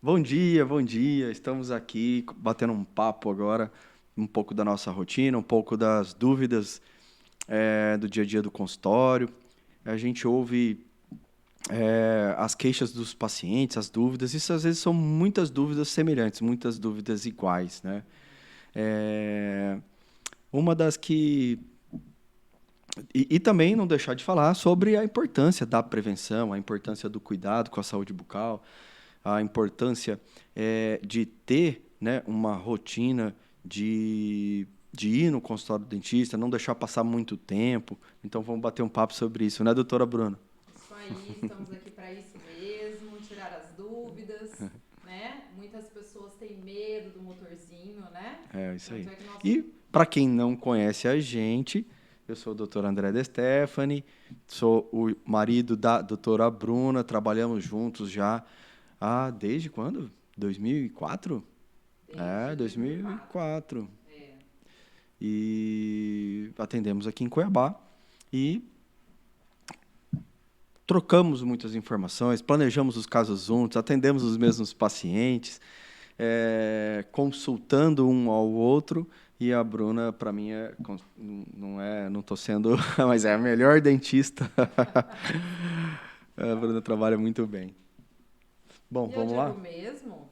Bom dia, bom dia. Estamos aqui batendo um papo agora, um pouco da nossa rotina, um pouco das dúvidas do dia a dia do consultório. A gente ouve as queixas dos pacientes, as dúvidas. Isso às vezes são muitas dúvidas semelhantes, muitas dúvidas iguais, né? É, uma das que e também não deixar de falar sobre a importância da prevenção, a importância do cuidado com a saúde bucal, a importância de ter, né, uma rotina de ir no consultório do dentista, não deixar passar muito tempo. Então vamos bater um papo sobre isso, né, doutora Bruna? Isso aí, estamos aqui para isso mesmo, tirar as dúvidas, né? Muitas pessoas têm medo do motorzinho, né? É isso Tanto aí. é que nós. E para quem não conhece a gente, eu sou o doutor André De Stefani, sou o marido da doutora Bruna, trabalhamos juntos já desde quando? 2004? Desde 2004. 2004. É. E atendemos aqui em Cuiabá e trocamos muitas informações, planejamos os casos juntos, atendemos os mesmos pacientes, consultando um ao outro. E a Bruna, para mim, não estou sendo, mas é a melhor dentista. A Bruna trabalha muito bem. Bom, E eu vamos digo lá? mesmo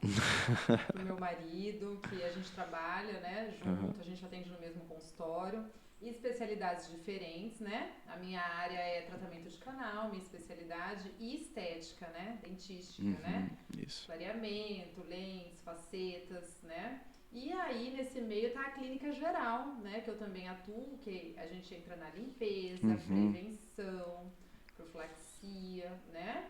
pro meu marido que a gente trabalha, né, junto, a gente atende no mesmo consultório, e especialidades diferentes, né? A minha área é tratamento de canal, minha especialidade, e estética, né? Dentística, Uhum, né? isso. Clareamento, lentes, facetas, né? E aí, nesse meio, tá a clínica geral, né? Que eu também atuo, que a gente entra na limpeza, Uhum. prevenção, profilaxia, né?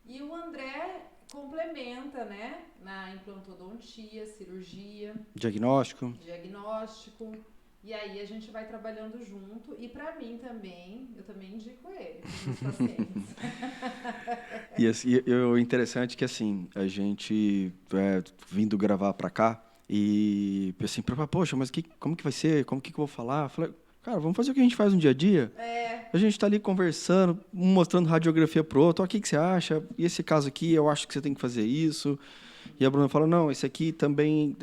E o André complementa, né? Na implantodontia, cirurgia, Diagnóstico. diagnóstico. E aí a gente vai trabalhando junto. E para mim também, eu também indico ele para os meus pacientes. E assim, o interessante é que assim, a gente vindo gravar para cá e assim, poxa, mas como que vai ser? Como que eu vou falar? Eu falei, cara, vamos fazer o que a gente faz no dia a dia. É, A gente está ali conversando, um mostrando radiografia pro outro, ó, o que que você acha? E esse caso aqui, eu acho que você tem que fazer isso. E a Bruna fala, não, esse aqui também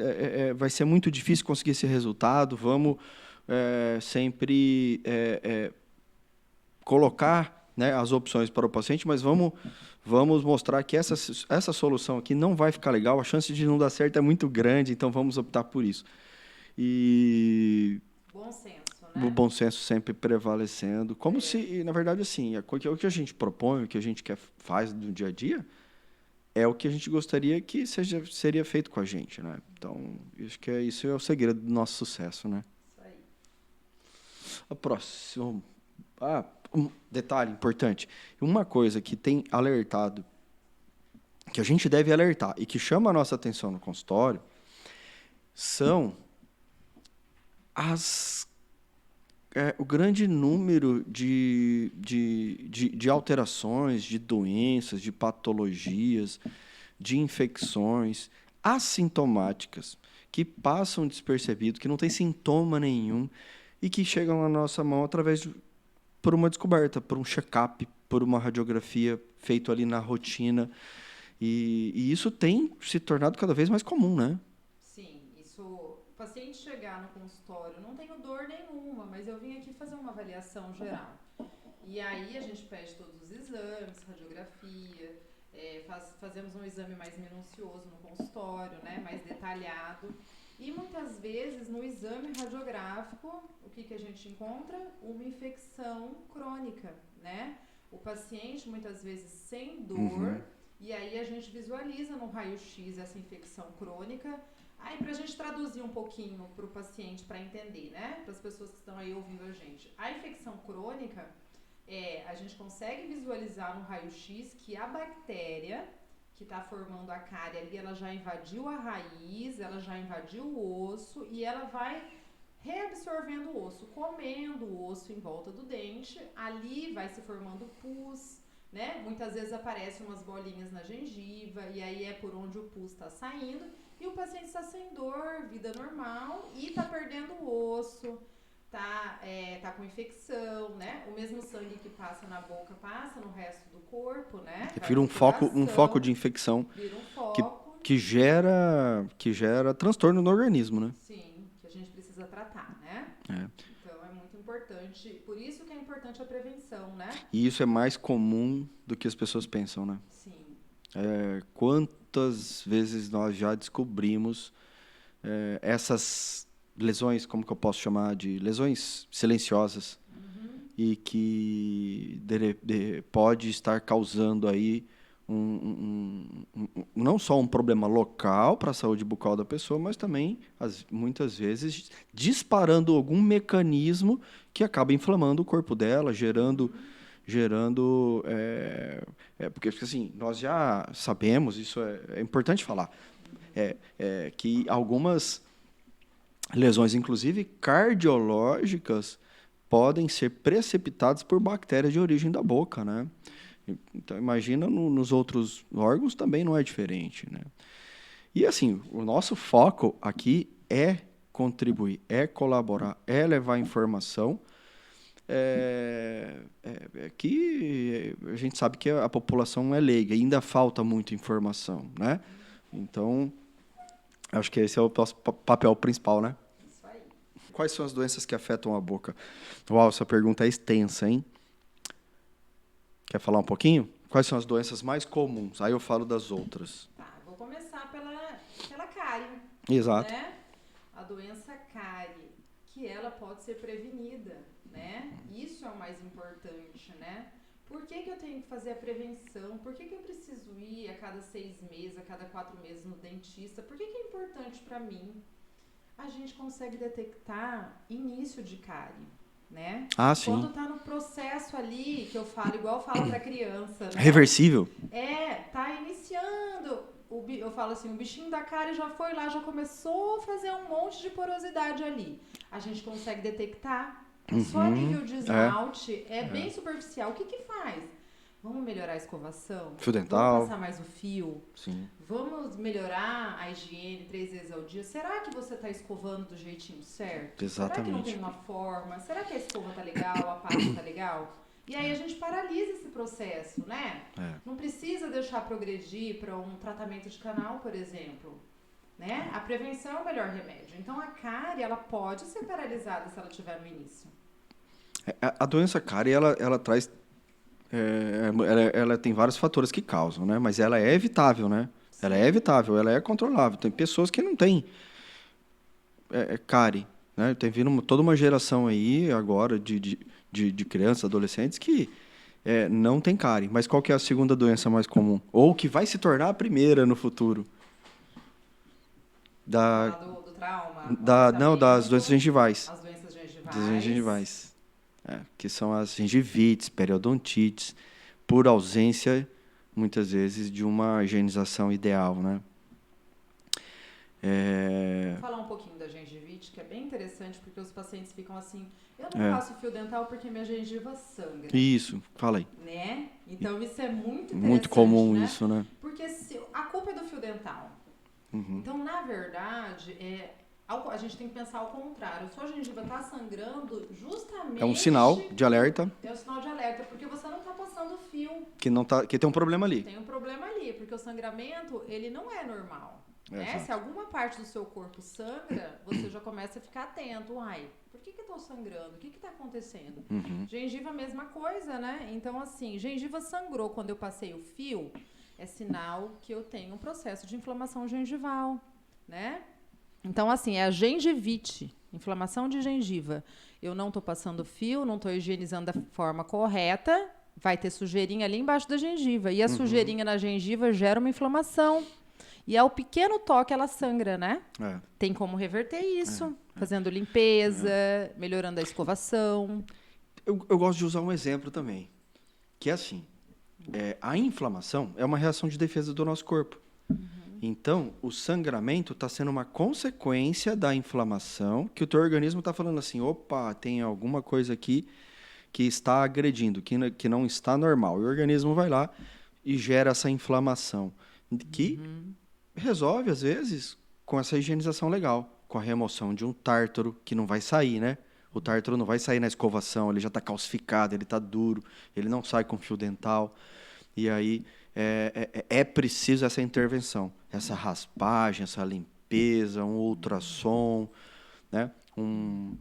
vai ser muito difícil conseguir esse resultado, vamos sempre colocar, né, as opções para o paciente, mas vamos mostrar que essa solução aqui não vai ficar legal, a chance de não dar certo é muito grande, então vamos optar por isso. E bom senso, o né? bom senso sempre prevalecendo, como É, se, na verdade, assim, o que a gente propõe, o que a gente quer, faz no dia a dia, é o que a gente gostaria que seria feito com a gente, né? Então, acho que isso é o segredo do nosso sucesso, né? isso aí. A próxima. Um detalhe importante. Uma coisa que tem alertado, que a gente deve alertar e que chama a nossa atenção no consultório, são as, o grande número de alterações, de doenças, de patologias, de infecções assintomáticas que passam despercebido, que não tem sintoma nenhum e que chegam na nossa mão por uma descoberta, por um check-up, por uma radiografia feito ali na rotina. E isso tem se tornado cada vez mais comum, né? Sim, isso. O paciente chegar no consultório, não tenho dor nenhuma, mas eu vim aqui fazer uma avaliação geral. E aí a gente pede todos os exames, radiografia, fazemos um exame mais minucioso no consultório, né, mais detalhado. E muitas vezes no exame radiográfico, o que, que a gente encontra? Uma infecção crônica, né? O paciente muitas vezes sem dor, Uhum. e aí a gente visualiza no raio-x essa infecção crônica. Aí, para a gente traduzir um pouquinho para o paciente, para entender, né? Para as pessoas que estão aí ouvindo a gente. A infecção crônica a gente consegue visualizar no raio-x que a bactéria que está formando a cárie ali, ela já invadiu a raiz, ela já invadiu o osso e ela vai reabsorvendo o osso, comendo o osso em volta do dente, ali vai se formando pus, né? Muitas vezes aparecem umas bolinhas na gengiva e aí é por onde o pus está saindo e o paciente está sem dor, vida normal e está perdendo o osso, tá com infecção, né? O mesmo sangue que passa na boca passa no resto do corpo, né? Vai Vira pro um foco de coração, infecção vira um que foco. que gera transtorno no organismo, né? Sim, que a gente precisa tratar, né? É. Então é muito importante, por isso que é importante a prevenção, né? E isso é mais comum do que as pessoas pensam, né? Sim. Quantas vezes nós já descobrimos essas lesões, como que eu posso chamar, de lesões silenciosas e que pode estar causando aí não só um problema local para a saúde bucal da pessoa, mas também, muitas vezes, disparando algum mecanismo que acaba inflamando o corpo dela, gerando porque assim, nós já sabemos, isso é importante falar, que algumas lesões, inclusive cardiológicas, podem ser precipitadas por bactérias de origem da boca, né? Então, imagina nos outros órgãos também não é diferente, né? E assim, o nosso foco aqui é contribuir, é colaborar, é levar informação, que a gente sabe que a população é leiga, ainda falta muita informação, né? Então, acho que esse é o nosso papel principal, né? Isso aí. Quais são as doenças que afetam a boca? Uau, essa pergunta é extensa, hein? Quer falar um pouquinho? Quais são as doenças mais comuns? Aí eu falo das outras. Tá, vou começar pela cárie, Exato. né? A doença cárie, que ela pode ser prevenida, né? Isso é o mais importante, né? Por que eu tenho que fazer a prevenção? Por que eu preciso ir a cada 6 meses, a cada 4 meses no dentista? Por que é importante para mim? A gente consegue detectar início de cárie, né? Ah, sim. Quando tá no processo ali, que eu falo igual eu falo para criança, né? Reversível. Tá iniciando. Eu falo assim, o bichinho da cárie já foi lá, já começou a fazer um monte de porosidade ali. A gente consegue detectar. Só a nível de esmalte é bem superficial. O que faz? Vamos melhorar a escovação? Fio dental. Vamos passar mais o fio? Sim. Vamos melhorar a higiene 3 vezes ao dia? Será que você está escovando do jeitinho certo? Exatamente. Será que não tem uma forma? Será que a escova tá legal, a pasta tá legal? E aí a gente paralisa esse processo, né? Não precisa deixar progredir para um tratamento de canal, por exemplo. Né? A prevenção é o melhor remédio. Então a cárie, ela pode ser paralisada se ela estiver no início. A doença cárie, ela traz... ela tem vários fatores que causam, né? Mas ela é evitável, né? Sim. Ela é evitável, ela é controlável. Tem pessoas que não têm cárie, né? Tem vindo toda uma geração aí agora de crianças, adolescentes que não tem cárie. Mas qual que é a segunda doença mais comum? Ou que vai se tornar a primeira no futuro? Do trauma? Não, das doenças gengivais. As doenças gengivais. Das gengivais. Que são as gengivites, periodontites, por ausência, muitas vezes, de uma higienização ideal, né? Vou falar um pouquinho da gengivite, que é bem interessante, porque os pacientes ficam assim, eu não faço fio dental porque minha gengiva sangra. Isso, fala aí. Né? Então, isso é muito interessante, muito comum, né? isso, né? Porque a culpa é do fio dental. Então, na verdade, a gente tem que pensar ao contrário. Sua gengiva está sangrando justamente... É um sinal de alerta. É um sinal de alerta, porque você não está passando fio. Que tem um problema ali. Tem um problema ali, porque o sangramento, ele não é normal. Né? Se alguma parte do seu corpo sangra, você já começa a ficar atento. Uai, por que eu estou sangrando? O que está acontecendo? Gengiva, mesma coisa, né? Então, assim, gengiva sangrou quando eu passei o fio, é sinal que eu tenho um processo de inflamação gengival, né? Então, assim, é a gengivite, inflamação de gengiva. Eu não estou passando fio, não estou higienizando da forma correta, vai ter sujeirinha ali embaixo da gengiva. E a sujeirinha na gengiva gera uma inflamação. E ao pequeno toque ela sangra, né? Tem como reverter isso, fazendo limpeza, melhorando a escovação. Eu gosto de usar um exemplo também, que é assim, a inflamação é uma reação de defesa do nosso corpo. Então, o sangramento está sendo uma consequência da inflamação, que o teu organismo está falando assim, opa, tem alguma coisa aqui que está agredindo, que não está normal. E o organismo vai lá e gera essa inflamação, que resolve, às vezes, com essa higienização legal, com a remoção de um tártaro, que não vai sair, né? O tártaro não vai sair na escovação, ele já está calcificado, ele está duro, ele não sai com fio dental. E aí é preciso essa intervenção, essa raspagem, essa limpeza, um ultrassom, né? Um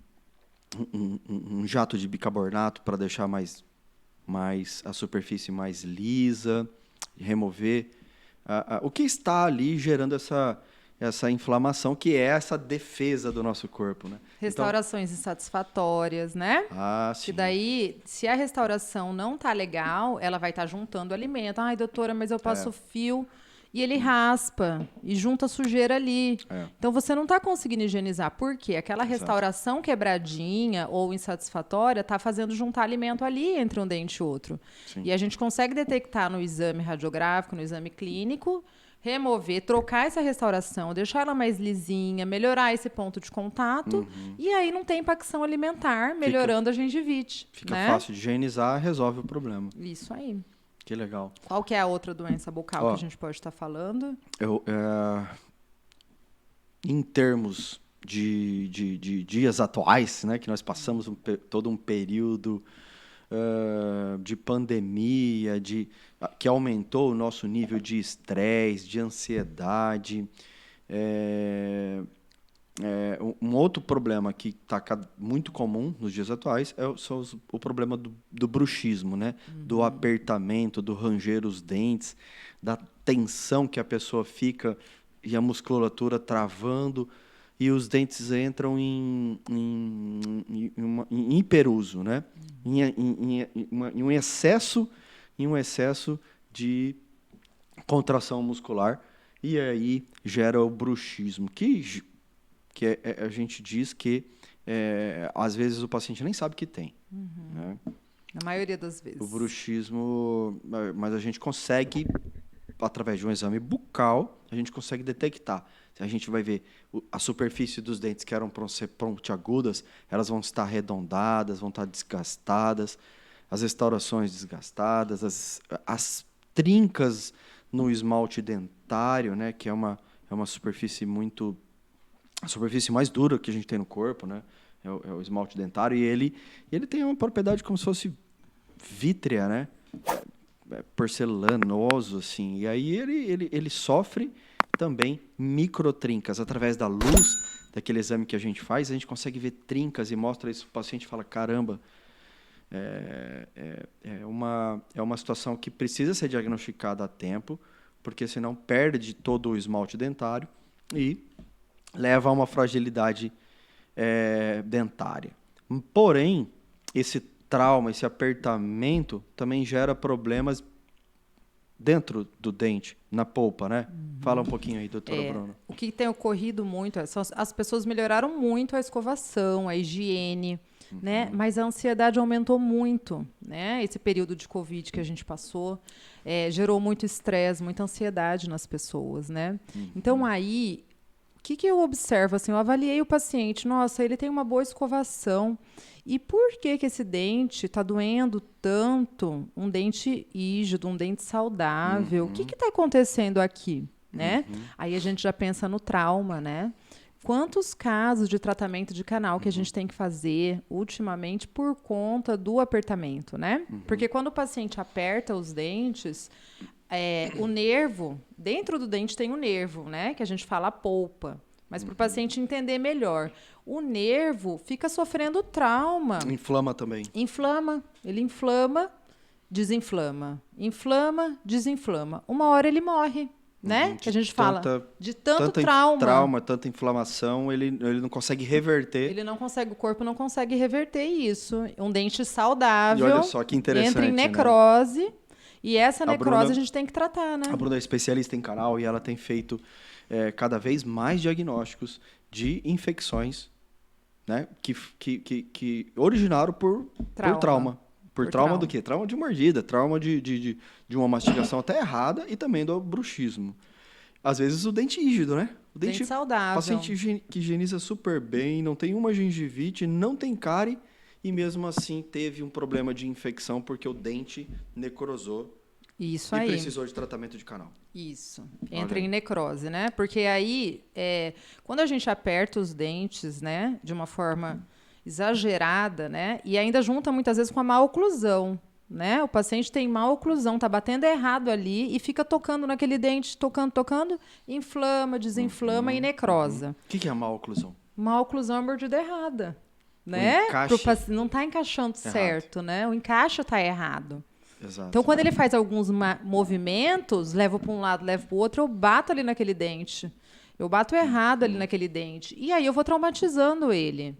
jato de bicarbonato para deixar mais a superfície mais lisa, remover o que está ali gerando essa inflamação, que é essa defesa do nosso corpo, né? Restaurações insatisfatórias, né? Sim. Que daí, se a restauração não tá legal, ela vai estar juntando alimento. Ai, doutora, mas eu passo fio e ele raspa e junta sujeira ali. Então, você não está conseguindo higienizar. Por quê? Aquela restauração quebradinha ou insatisfatória está fazendo juntar alimento ali entre um dente e outro. Sim. E a gente consegue detectar no exame radiográfico, no exame clínico, remover, trocar essa restauração, deixar ela mais lisinha, melhorar esse ponto de contato, e aí não tem impacção alimentar, melhorando a gengivite. Fica fácil de higienizar, resolve o problema. Isso aí. Que legal. Qual que é a outra doença bucal que a gente pode estar falando? Em termos de dias atuais, né, que nós passamos todo um período de pandemia, que aumentou o nosso nível de estresse, de ansiedade. Um outro problema que está muito comum nos dias atuais é o problema do bruxismo, né? Do apertamento, do ranger os dentes, da tensão que a pessoa fica e a musculatura travando, e os dentes entram em hiperuso, né? Em um excesso de contração muscular, e aí gera o bruxismo, que a gente diz que às vezes o paciente nem sabe que tem. Né? Na maioria das vezes. O bruxismo, mas a gente consegue, através de um exame bucal, a gente consegue detectar. A gente vai ver a superfície dos dentes que eram para ser pontiagudas, elas vão estar arredondadas, vão estar desgastadas, as restaurações desgastadas, as trincas no esmalte dentário, né, que é uma superfície a superfície mais dura que a gente tem no corpo, né, é o esmalte dentário, e ele tem uma propriedade como se fosse vítrea, né, porcelanoso, assim, e aí ele sofre também microtrincas. Através da luz daquele exame que a gente faz, a gente consegue ver trincas e mostra isso, o paciente fala, caramba, é uma situação que precisa ser diagnosticada a tempo, porque senão perde todo o esmalte dentário e leva a uma fragilidade dentária. Porém, esse trauma, esse apertamento também gera problemas dentro do dente, na polpa, né? Fala um pouquinho aí, doutora Bruna. O que tem ocorrido muito as pessoas melhoraram muito a escovação, a higiene, né? Mas a ansiedade aumentou muito, né? Esse período de Covid que a gente passou gerou muito estresse, muita ansiedade nas pessoas, né? Então, aí, o que eu observo? Assim, eu avaliei o paciente, nossa, ele tem uma boa escovação. E por que esse dente está doendo tanto? Um dente rígido, um dente saudável. O que está acontecendo aqui? Né? Aí a gente já pensa no trauma, né? Quantos casos de tratamento de canal que a gente tem que fazer ultimamente por conta do apertamento, né? Porque quando o paciente aperta os dentes, o nervo, dentro do dente tem um nervo, né? Que a gente fala a polpa. Mas para o paciente entender melhor, o nervo fica sofrendo trauma. Inflama também. Inflama. Ele inflama, desinflama. Inflama, desinflama. Uma hora ele morre, né? Que a gente fala de tanto trauma. Tanta inflamação, ele não consegue reverter. Ele não consegue, o corpo não consegue reverter isso. Um dente saudável. E olha só que interessante, entra em necrose. Né? E essa necrose Bruna, a gente tem que tratar, né? A Bruna é especialista em canal e ela tem feito cada vez mais diagnósticos de infecções, né, que originaram por trauma. Por trauma do quê? Trauma de mordida, trauma de uma mastigação até errada e também do bruxismo. Às vezes o dente rígido, né? O dente saudável. Paciente que higieniza super bem, não tem uma gengivite, não tem cárie e mesmo assim teve um problema de infecção porque o dente necrosou. Isso e aí. Precisou de tratamento de canal. Isso. Entra em necrose, né? Porque aí, quando a gente aperta os dentes, né, de uma forma exagerada, né, e ainda junta muitas vezes com a má oclusão, né? O paciente tem má oclusão, tá batendo errado ali e fica tocando naquele dente, tocando, inflama, desinflama e necrosa. O que é a má oclusão? Má oclusão é mordida errada, O né? encaixe Não está encaixando errado. certo, né? O encaixe está errado. Exato. Então, quando ele faz alguns movimentos, leva para um lado, leva para o outro, eu bato ali naquele dente. Eu bato errado ali naquele dente. E aí eu vou traumatizando ele.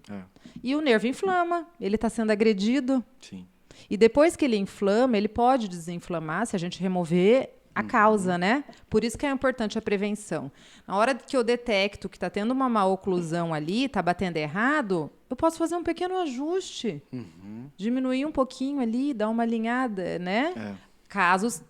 E o nervo inflama, ele está sendo agredido. Sim. E depois que ele inflama, ele pode desinflamar se a gente remover a causa, né? Por isso que é importante a prevenção. Na hora que eu detecto que está tendo uma má oclusão ali, está batendo errado, eu posso fazer um pequeno ajuste. Diminuir um pouquinho ali, dar uma alinhada, né?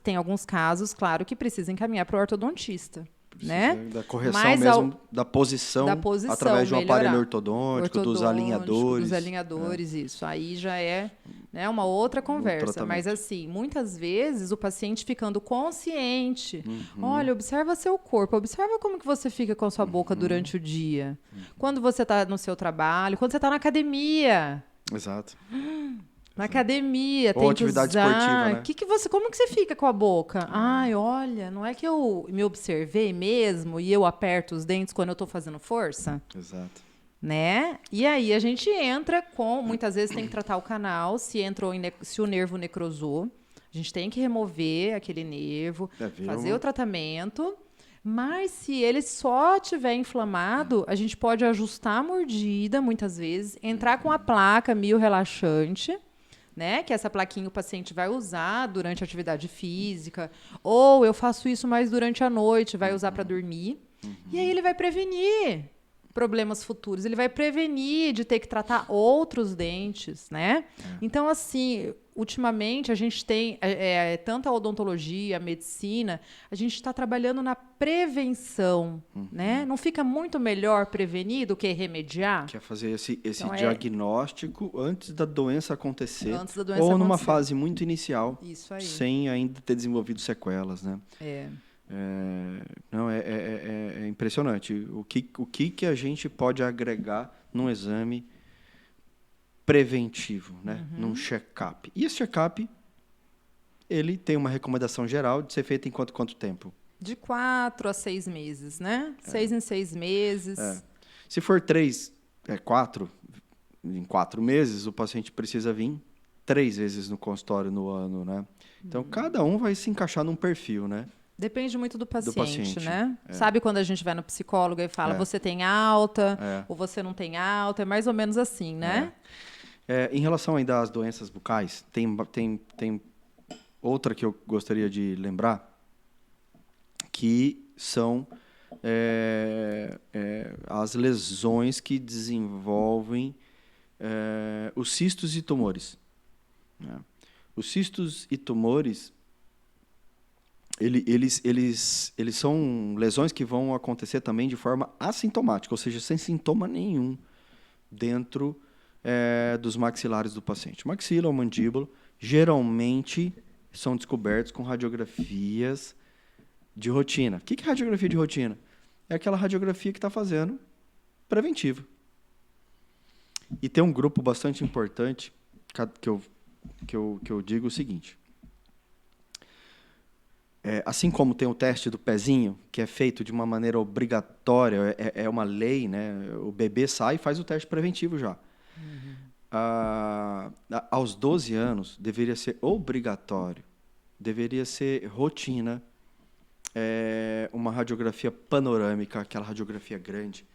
Tem alguns casos, claro, que precisa encaminhar para o ortodontista. Né? Da correção mesmo da posição através de um aparelho ortodôntico, dos alinhadores. Isso. Aí já é, né, uma outra conversa. Mas, assim, muitas vezes o paciente ficando consciente, olha, observa seu corpo, observa como que você fica com a sua boca durante o dia. Quando você está no seu trabalho, quando você está na academia. Exato. Na academia, ou tem atividade que usar. Esportiva, né? Como que você fica com a boca? Ai, olha, não é que eu me observei mesmo e eu aperto os dentes quando eu estou fazendo força? Exato. Né? E aí a gente entra com... Muitas vezes tem que tratar o canal, se o nervo necrosou. A gente tem que remover aquele nervo, fazer o tratamento. Mas se ele só estiver inflamado, a gente pode ajustar a mordida, muitas vezes, entrar com a placa miorrelaxante, né? Que essa plaquinha o paciente vai usar durante a atividade física, ou eu faço isso mais durante a noite, vai usar para dormir. E aí ele vai prevenir problemas futuros, ele vai prevenir de ter que tratar outros dentes, né? Então, assim, ultimamente a gente tem tanto a odontologia, a medicina, a gente está trabalhando na prevenção, né? Não fica muito melhor prevenir do que remediar? Que é fazer esse diagnóstico antes da doença acontecer, ou numa acontecer. fase muito inicial, Isso aí. sem ainda ter desenvolvido sequelas, né? É impressionante o que a gente pode agregar num exame preventivo, né? Num check-up. E esse check-up, ele tem uma recomendação geral de ser feito em quanto tempo? De 4 a 6 meses, né? 6 em 6 meses. Se for 4 em 4 meses, o paciente precisa vir 3 vezes no consultório no ano, né? Então, cada um vai se encaixar num perfil, né? Depende muito do paciente, né? Sabe quando a gente vai no psicólogo e fala, você tem alta, ou você não tem alta? É mais ou menos assim, né? Em relação ainda às doenças bucais, tem outra que eu gostaria de lembrar, que são as lesões que desenvolvem os cistos e tumores. Né? Os cistos e tumores, eles são lesões que vão acontecer também de forma assintomática, ou seja, sem sintoma nenhum dentro dos maxilares do paciente. Maxila ou mandíbula, geralmente, são descobertos com radiografias de rotina. O que é radiografia de rotina? É aquela radiografia que está fazendo preventiva. E tem um grupo bastante importante que eu digo o seguinte. Assim como tem o teste do pezinho, que é feito de uma maneira obrigatória, é uma lei, né? O bebê sai e faz o teste preventivo já. Aos 12 anos, deveria ser obrigatório, deveria ser rotina, uma radiografia panorâmica, aquela radiografia grande.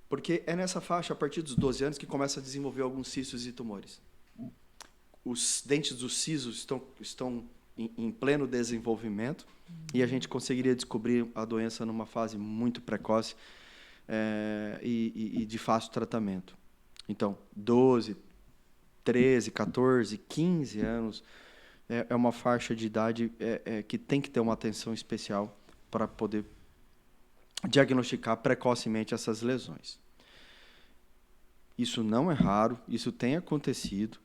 Porque é nessa faixa, a partir dos 12 anos, que começa a desenvolver alguns cistos e tumores. Os dentes dos sisos estão em pleno desenvolvimento e a gente conseguiria descobrir a doença numa fase muito precoce e de fácil tratamento. Então, 12, 13, 14, 15 anos é uma faixa de idade que tem que ter uma atenção especial para poder diagnosticar precocemente essas lesões. Isso não é raro, isso tem acontecido.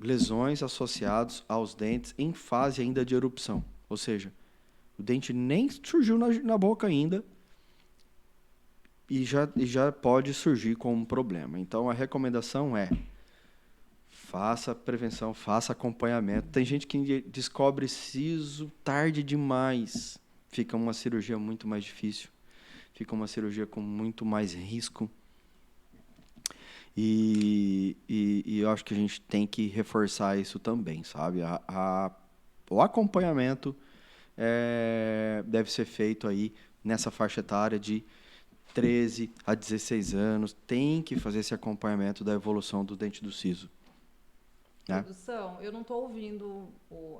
Lesões associadas aos dentes em fase ainda de erupção. Ou seja, o dente nem surgiu na boca ainda e já pode surgir como um problema. Então, a recomendação é Faça prevenção, faça acompanhamento. Tem gente que descobre siso tarde demais. Fica uma cirurgia muito mais difícil. Fica uma cirurgia com muito mais risco. E eu acho que a gente tem que reforçar isso também, sabe? O acompanhamento deve ser feito aí nessa faixa etária de 13 a 16 anos. Tem que fazer esse acompanhamento da evolução do dente do siso. Né? Produção, eu não estou ouvindo.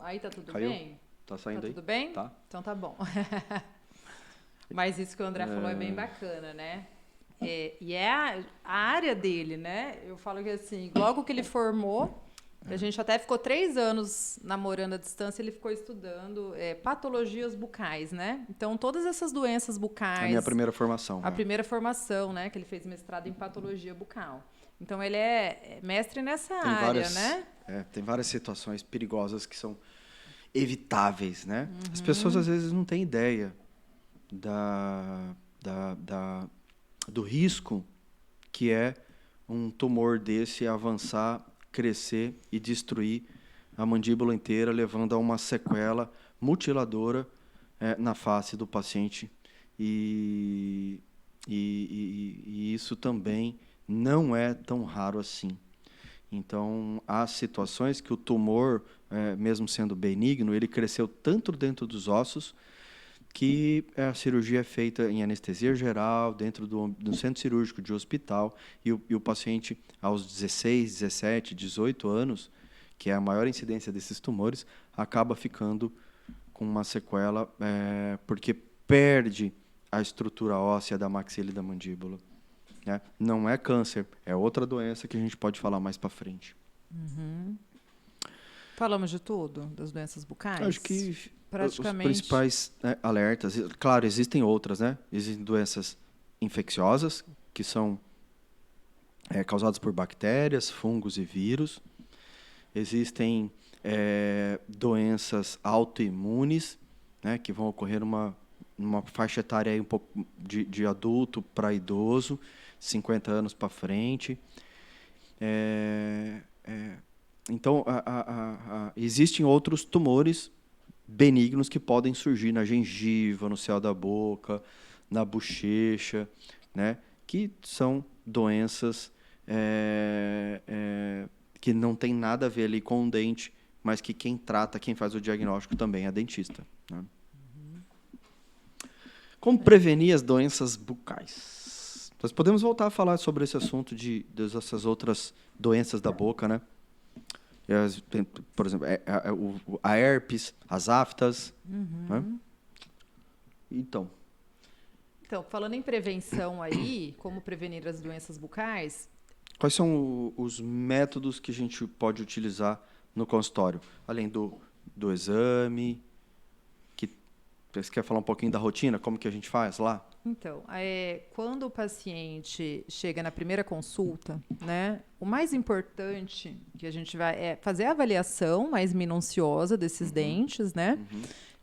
Aí tá tudo Caiu? bem? Tá saindo Tá aí? tudo bem? Tá. Então tá bom. Mas isso que o André falou é bem bacana, né? E é a área dele, né? Eu falo que assim, logo que ele formou, a gente até ficou 3 anos namorando à distância, ele ficou estudando patologias bucais, né? Então, todas essas doenças bucais... A minha primeira formação. A primeira formação, né? Que ele fez mestrado em patologia bucal. Então, ele é mestre nessa área, né? Tem várias situações perigosas que são evitáveis, né? As pessoas, às vezes, não têm ideia do risco que é um tumor desse avançar, crescer e destruir a mandíbula inteira, levando a uma sequela mutiladora na face do paciente. E isso também não é tão raro assim. Então, há situações que o tumor, mesmo sendo benigno, ele cresceu tanto dentro dos ossos que a cirurgia é feita em anestesia geral, dentro do centro cirúrgico de hospital, e o paciente, aos 16, 17, 18 anos, que é a maior incidência desses tumores, acaba ficando com uma sequela, porque perde a estrutura óssea da maxila e da mandíbula. Né? Não é câncer, é outra doença que a gente pode falar mais para frente. Uhum. Falamos de tudo, das doenças bucais? Acho que praticamente os principais alertas, claro, existem outras, né? Existem doenças infecciosas, que são causadas por bactérias, fungos e vírus. Existem doenças autoimunes, né? Que vão ocorrer numa faixa etária aí um pouco de adulto para idoso, 50 anos para frente. Então, existem outros tumores benignos que podem surgir na gengiva, no céu da boca, na bochecha, né? Que são doenças que não tem nada a ver ali com o dente, mas que quem trata, quem faz o diagnóstico também é dentista. Né? Como prevenir as doenças bucais? Nós podemos voltar a falar sobre esse assunto dessas outras doenças da boca, né? Por exemplo, a herpes, as aftas. Né? Então, falando em prevenção aí, como prevenir as doenças bucais... Quais são os métodos que a gente pode utilizar no consultório? Além do exame... Você quer falar um pouquinho da rotina? Como que a gente faz lá? Então, quando o paciente chega na primeira consulta, né, o mais importante que a gente vai é fazer a avaliação mais minuciosa desses dentes, né?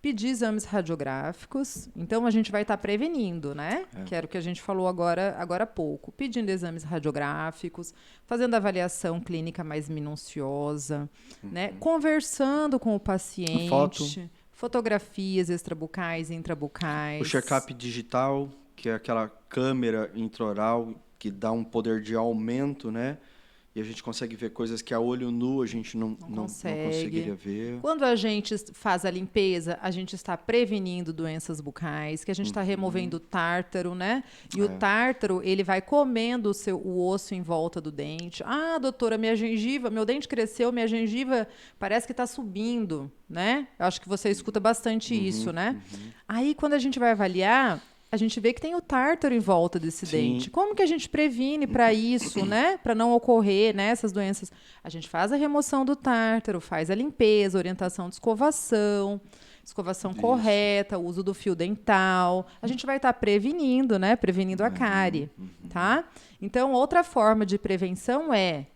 Pedir exames radiográficos. Então, a gente vai estar prevenindo, né? Que era o que a gente falou agora há pouco. Pedindo exames radiográficos, fazendo a avaliação clínica mais minuciosa, né? Conversando com o paciente. Foto. Fotografias extrabucais e intrabucais. O check-up digital, que é aquela câmera intraoral que dá um poder de aumento, né? E a gente consegue ver coisas que a olho nu a gente não conseguiria ver. Quando a gente faz a limpeza, a gente está prevenindo doenças bucais, que a gente está removendo o tártaro, né? E o tártaro, ele vai comendo o osso em volta do dente. Ah, doutora, minha gengiva, meu dente cresceu, minha gengiva parece que está subindo, né? Eu acho que você escuta bastante isso, né? Aí, quando a gente vai avaliar... A gente vê que tem o tártaro em volta desse dente. Como que a gente previne para isso, né? Para não ocorrer, né, essas doenças? A gente faz a remoção do tártaro, faz a limpeza, orientação de escovação correta, uso do fio dental. A gente vai estar prevenindo, né? Prevenindo a cárie, tá? Então, outra forma de prevenção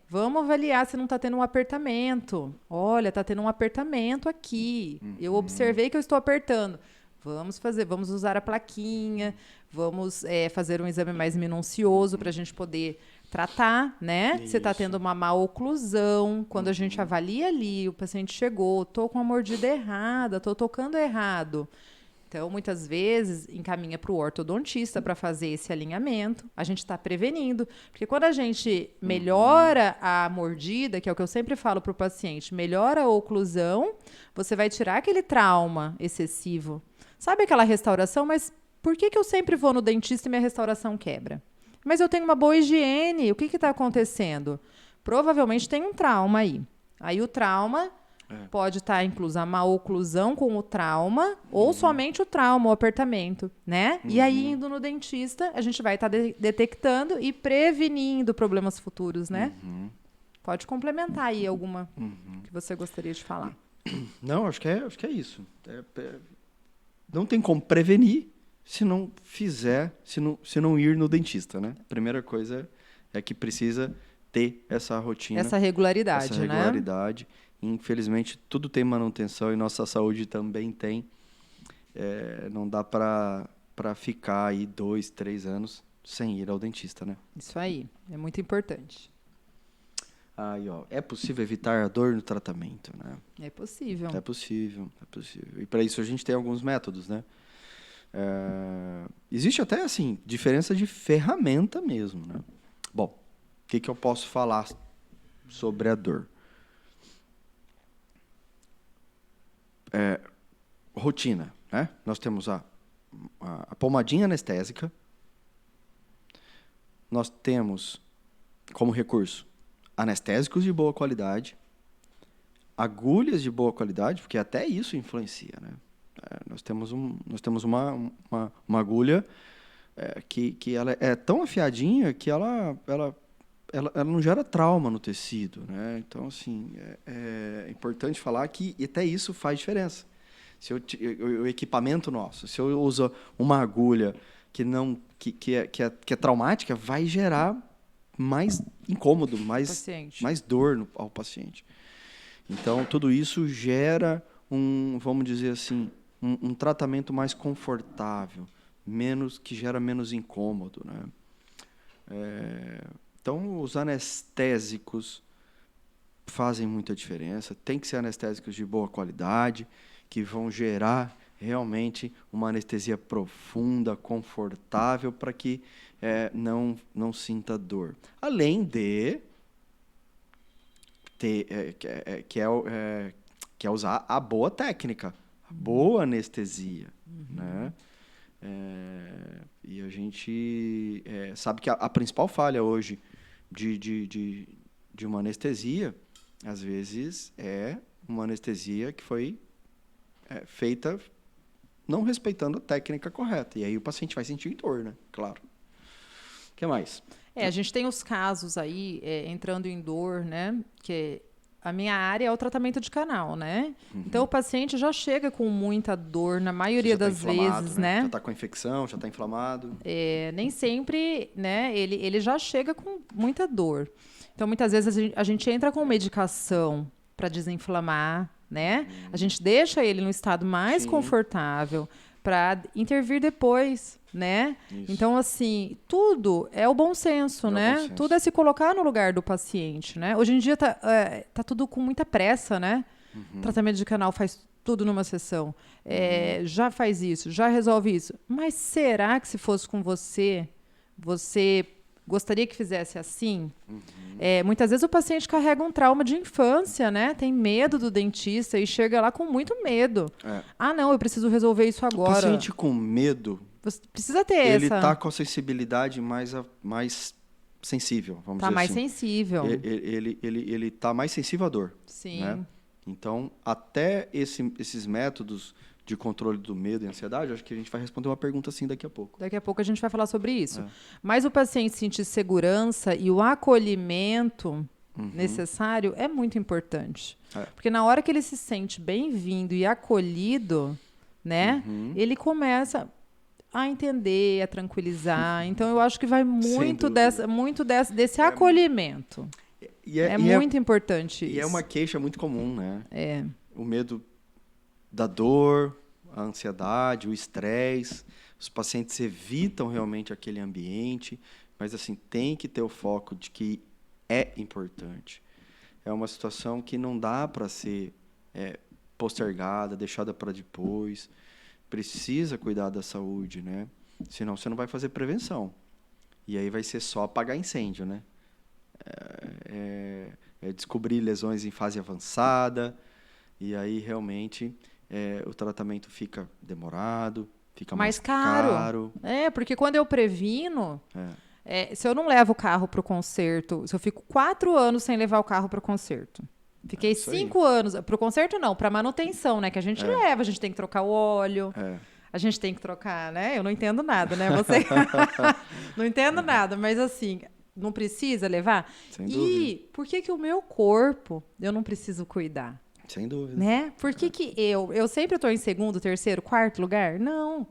vamos avaliar se não está tendo um apertamento. Olha, está tendo um apertamento aqui. Eu observei que eu estou apertando. Vamos usar a plaquinha, vamos fazer um exame mais minucioso para a gente poder tratar, né? Você está Isso. tendo uma má oclusão. Quando a gente avalia ali, o paciente chegou, tô com a mordida errada, tô tocando errado. Então, muitas vezes, encaminha para o ortodontista para fazer esse alinhamento. A gente está prevenindo. Porque quando a gente melhora a mordida, que é o que eu sempre falo para o paciente, melhora a oclusão, você vai tirar aquele trauma excessivo. Sabe aquela restauração? Mas por que eu sempre vou no dentista e minha restauração quebra? Mas eu tenho uma boa higiene. O que está acontecendo? Provavelmente tem um trauma aí. Aí o trauma... pode estar inclusa a má oclusão com o trauma ou somente o trauma, o apertamento, né? E aí, indo no dentista, a gente vai estar detectando e prevenindo problemas futuros, né? Pode complementar aí alguma que você gostaria de falar. Não, acho que é isso. Não tem como prevenir se não fizer, se não ir no dentista, né? A primeira coisa é que precisa ter essa rotina. Essa regularidade, essa regularidade. Infelizmente, tudo tem manutenção e nossa saúde também tem. Não dá para ficar aí 2, 3 anos sem ir ao dentista, né? Isso aí, é muito importante. Aí, ó, é possível evitar a dor no tratamento, né? É possível. É possível. E para isso a gente tem alguns métodos, né? Existe até, assim, diferença de ferramenta mesmo, né? Bom, o que eu posso falar sobre a dor? Rotina, né? Nós temos a pomadinha anestésica, nós temos como recurso anestésicos de boa qualidade, agulhas de boa qualidade, porque até isso influencia, né? Nós temos uma agulha que ela é tão afiadinha que ela não gera trauma no tecido, né? Então, assim, é importante falar que até isso faz diferença. Se o equipamento nosso, se eu uso uma agulha que é traumática, vai gerar mais incômodo, mais dor ao paciente. Então, tudo isso gera vamos dizer assim, um tratamento mais confortável, que gera menos incômodo, né? Então, os anestésicos fazem muita diferença. Tem que ser anestésicos de boa qualidade, que vão gerar realmente uma anestesia profunda, confortável, para que não sinta dor. Além de que é usar a boa técnica, a boa anestesia, né? E a gente sabe que a principal falha hoje de uma anestesia, às vezes, é uma anestesia que foi feita não respeitando a técnica correta. E aí o paciente vai sentir dor, né? Claro. O que mais? A gente tem os casos aí, entrando em dor, né? Que a minha área é o tratamento de canal, né? Então, o paciente já chega com muita dor, na maioria das vezes, né? Já está com infecção, já está inflamado. Nem sempre, né? Ele já chega com muita dor. Então, muitas vezes, a gente entra com medicação para desinflamar, né? A gente deixa ele no estado mais confortável para intervir depois, né? Isso. Então, assim, tudo é o bom senso, né? Tudo é se colocar no lugar do paciente, né? Hoje em dia tá tudo com muita pressa, né? Tratamento de canal faz tudo numa sessão. Já faz isso, já resolve isso. Mas será que se fosse com você gostaria que fizesse assim? Muitas vezes o paciente carrega um trauma de infância, né? Tem medo do dentista e chega lá com muito medo. Não, eu preciso resolver isso agora. O paciente com medo, você precisa ter ele está com a sensibilidade mais sensível, vamos dizer assim. Está mais sensível. Ele está mais sensível à dor. Sim. Né? Então, até esses métodos de controle do medo e ansiedade, acho que a gente vai responder uma pergunta assim daqui a pouco. Daqui a pouco a gente vai falar sobre isso. Mas o paciente sentir segurança e o acolhimento necessário é muito importante. Porque na hora que ele se sente bem-vindo e acolhido, né, ele começa a entender, a tranquilizar. Então, eu acho que vai muito desse acolhimento. Muito importante isso. E é uma queixa muito comum, né? O medo da dor, a ansiedade, o estresse. Os pacientes evitam realmente aquele ambiente. Mas, assim, tem que ter o foco de que é importante. É uma situação que não dá para ser postergada, deixada para depois. Precisa cuidar da saúde, né? Senão você não vai fazer prevenção. E aí vai ser só apagar incêndio, né? É descobrir lesões em fase avançada, e aí realmente o tratamento fica demorado, fica mais Mais caro. caro. Porque quando eu previno, É, se eu não levo o carro para o concerto, se eu fico 4 anos sem levar o carro para o concerto, fiquei isso aí. 5 anos, para o concerto não, para manutenção, né? Que a gente leva, a gente tem que trocar o óleo, a gente tem que trocar, né? Eu não entendo nada, né? Você não entendo nada, mas assim, não precisa levar? Sem E dúvida. por que que o meu corpo eu não preciso cuidar? Sem dúvida. Né? Por que que eu sempre estou em segundo, terceiro, quarto lugar? Não.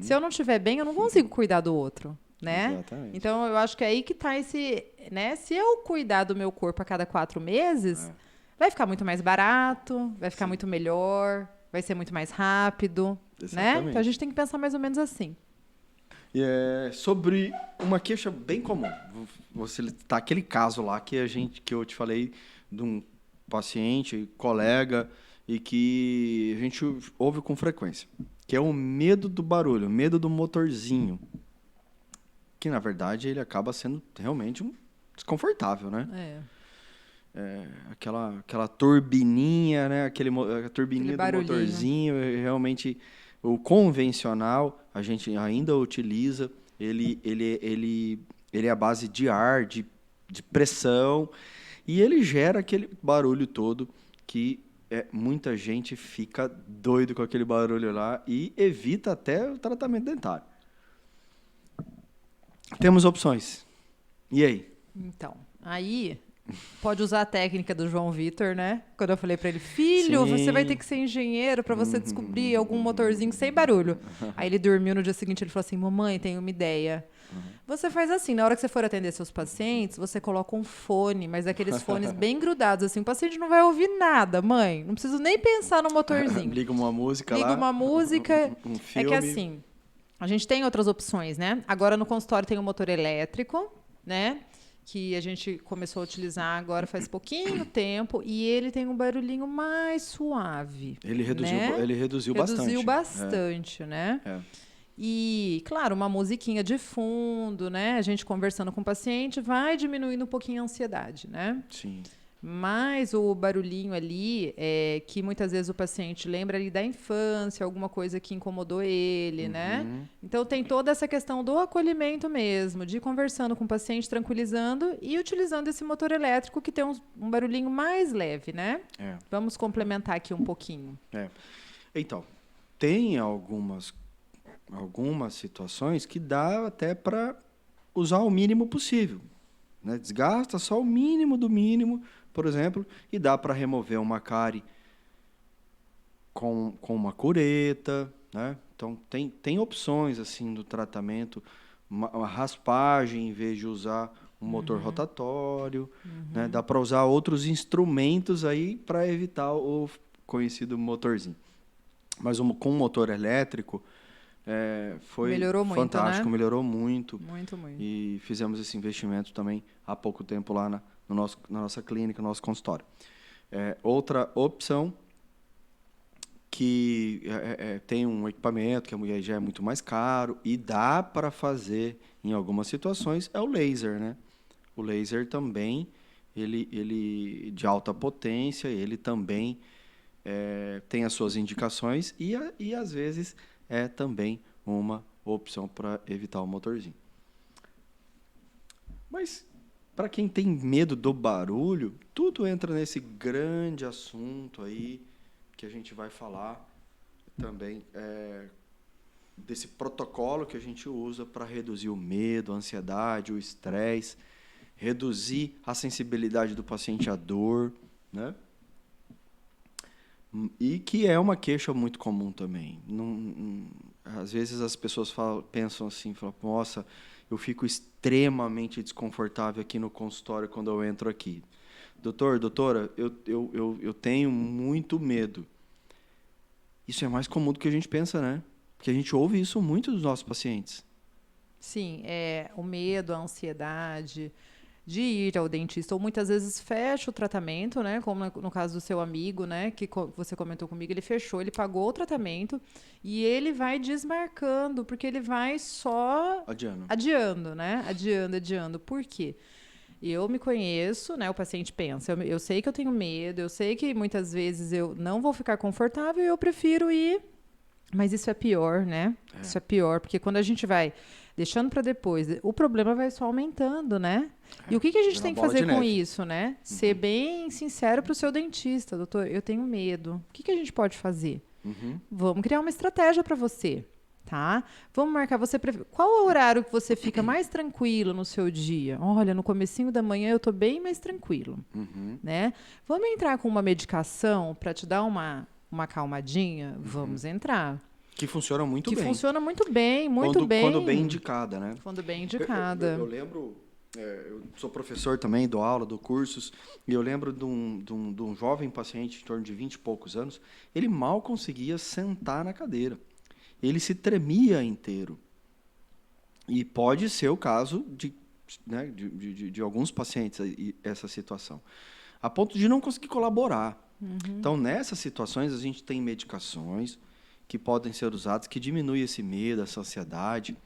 Se eu não estiver bem, eu não consigo cuidar do outro, né? Exatamente. Então, eu acho que é aí que tá esse, né? Se eu cuidar do meu corpo a cada 4 meses, vai ficar muito mais barato, vai ficar muito melhor, vai ser muito mais rápido, né? Exatamente. Então, a gente tem que pensar mais ou menos assim. E sobre uma queixa bem comum. Você tá aquele caso lá que eu te falei de um paciente, colega, e que a gente ouve com frequência, que é o medo do barulho, o medo do motorzinho, que na verdade ele acaba sendo realmente desconfortável, né? Aquela turbininha, né? A turbininha do barulhinho. motorzinho, realmente o convencional a gente ainda utiliza. Ele é a base de ar, de pressão, e ele gera aquele barulho todo que muita gente fica doido com aquele barulho lá e evita até o tratamento dentário. Temos opções. E aí? Então, aí pode usar a técnica do João Vitor, né? Quando eu falei para ele, filho, você vai ter que ser engenheiro para você descobrir algum motorzinho sem barulho. Aí ele dormiu, no dia seguinte ele falou assim, mamãe, tenho uma ideia. Você faz assim, na hora que você for atender seus pacientes, você coloca um fone, mas aqueles fones bem grudados, assim, o paciente não vai ouvir nada, mãe. Não preciso nem pensar no motorzinho. Liga uma música lá. Liga uma música. Um É filme. que assim, a gente tem outras opções, né? Agora no consultório tem o motor elétrico, né? Que a gente começou a utilizar agora faz pouquinho tempo, e ele tem um barulhinho mais suave. Ele reduziu, né? ele reduziu bastante. Reduziu bastante, né? É. E, claro, uma musiquinha de fundo, né? A gente conversando com o paciente vai diminuindo um pouquinho a ansiedade, né? Sim. Mas o barulhinho ali, que muitas vezes o paciente lembra ali da infância, alguma coisa que incomodou ele, né? Então, tem toda essa questão do acolhimento mesmo, de ir conversando com o paciente, tranquilizando e utilizando esse motor elétrico que tem um barulhinho mais leve, né? Vamos complementar aqui um pouquinho. Então, tem algumas situações que dá até para usar o mínimo possível, né? Desgasta só o mínimo do mínimo, por exemplo, e dá para remover uma cárie com uma cureta, né? Então, tem opções assim do tratamento, uma raspagem em vez de usar um motor rotatório, né? Dá para usar outros instrumentos aí para evitar o conhecido motorzinho. Mas com o motor elétrico, foi melhorou muito, fantástico, né? melhorou muito. Muito, muito. E fizemos esse investimento também há pouco tempo lá na nossa clínica, no nosso consultório. Outra opção que tem um equipamento que já é muito mais caro e dá para fazer em algumas situações é o laser, né? O laser também, ele de alta potência, ele também tem as suas indicações e às vezes é também uma opção para evitar o motorzinho. Mas para quem tem medo do barulho, tudo entra nesse grande assunto aí que a gente vai falar também desse protocolo que a gente usa para reduzir o medo, a ansiedade, o estresse, reduzir a sensibilidade do paciente à dor, né? E que é uma queixa muito comum também. Às vezes as pessoas pensam assim, nossa, eu fico extremamente desconfortável aqui no consultório quando eu entro aqui. Doutora, eu tenho muito medo. Isso é mais comum do que a gente pensa, né? Porque a gente ouve isso muito dos nossos pacientes. Sim, o medo, a ansiedade de ir ao dentista, ou muitas vezes fecha o tratamento, né? Como no caso do seu amigo, né? Que você comentou comigo, ele fechou, ele pagou o tratamento e ele vai desmarcando, porque ele vai só Adiano. adiando, né? Adiando, adiando. Por quê? Eu me conheço, né? O paciente pensa, eu sei que eu tenho medo, eu sei que muitas vezes eu não vou ficar confortável e eu prefiro ir. Mas isso é pior, né? Isso é pior, porque quando a gente vai deixando para depois, o problema vai só aumentando, né? E o que a gente Vira tem uma que bola fazer de com neve. isso, né? Ser bem sincero para o seu dentista, doutor, eu tenho medo. O que a gente pode fazer? Vamos criar uma estratégia para você, tá? Vamos marcar, qual é o horário que você fica mais tranquilo no seu dia? Olha, no comecinho da manhã eu estou bem mais tranquilo, né? Vamos entrar com uma medicação para te dar uma calmadinha? Vamos entrar. Que funciona muito Que bem. funciona muito bem, muito bem. Quando bem indicada, né? Quando bem Eu indicada. lembro, eu sou professor também, dou aula, dou cursos, e eu lembro de um jovem paciente, em torno de 20 e poucos anos, ele mal conseguia sentar na cadeira. Ele se tremia inteiro. E pode ser o caso né, de alguns pacientes essa situação. A ponto de não conseguir colaborar. Então, nessas situações, a gente tem medicações que podem ser usadas, que diminuem esse medo, essa ansiedade,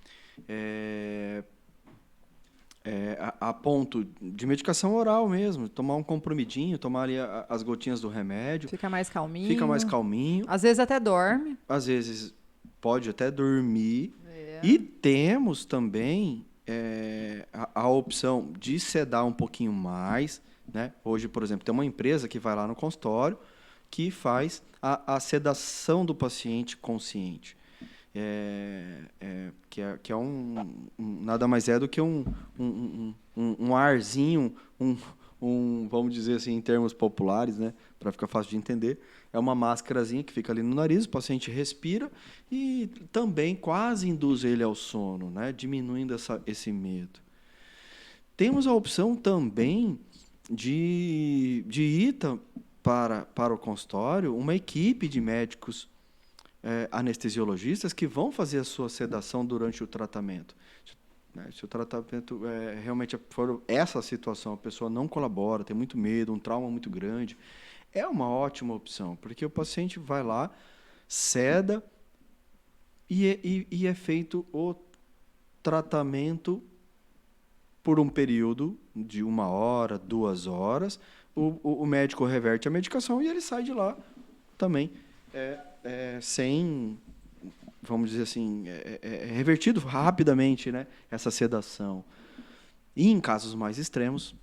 a ponto de medicação oral mesmo, tomar um comprimidinho, tomar ali as gotinhas do remédio, Fica mais calminho. fica mais calminho. Às vezes até dorme. Às vezes pode até dormir. E temos também a opção de sedar um pouquinho mais, né? Hoje, por exemplo, tem uma empresa que vai lá no consultório que faz a sedação do paciente consciente. Que é nada mais é do que um arzinho, vamos dizer assim, em termos populares, né, para ficar fácil de entender. É uma máscarazinha que fica ali no nariz, o paciente respira e também quase induz ele ao sono, né, diminuindo esse medo. Temos a opção também de ir para o consultório uma equipe de médicos anestesiologistas que vão fazer a sua sedação durante o tratamento. Né? Se o tratamento realmente for essa situação, a pessoa não colabora, tem muito medo, um trauma muito grande, é uma ótima opção, porque o paciente vai lá, seda e é feito o tratamento por um período de 1 hora, 2 horas, o médico reverte a medicação e ele sai de lá também sem, vamos dizer assim, revertido rapidamente, né, essa sedação. E em casos mais extremos,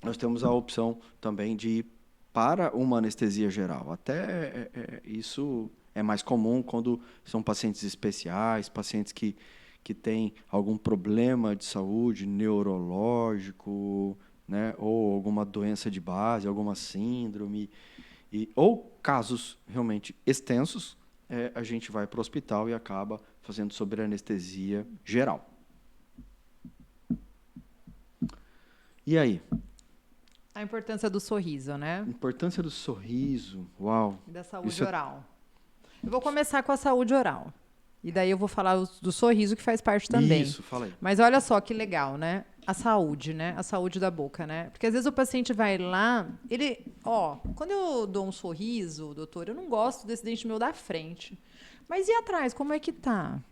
nós temos a opção também de ir para uma anestesia geral. Até isso é mais comum quando são pacientes especiais, pacientes que têm algum problema de saúde neurológico, né, ou alguma doença de base, alguma síndrome, ou casos realmente extensos, a gente vai para o hospital e acaba fazendo sobre anestesia geral. E aí? A importância do sorriso, né? Importância do sorriso, uau. E da saúde oral. Eu vou começar com a saúde oral. E daí eu vou falar do sorriso, que faz parte também. Isso, fala aí. Mas olha só que legal, né? A saúde, né? A saúde da boca, né? Porque às vezes o paciente vai lá, quando eu dou um sorriso, doutor, eu não gosto desse dente meu da frente. Mas e atrás, como é que tá?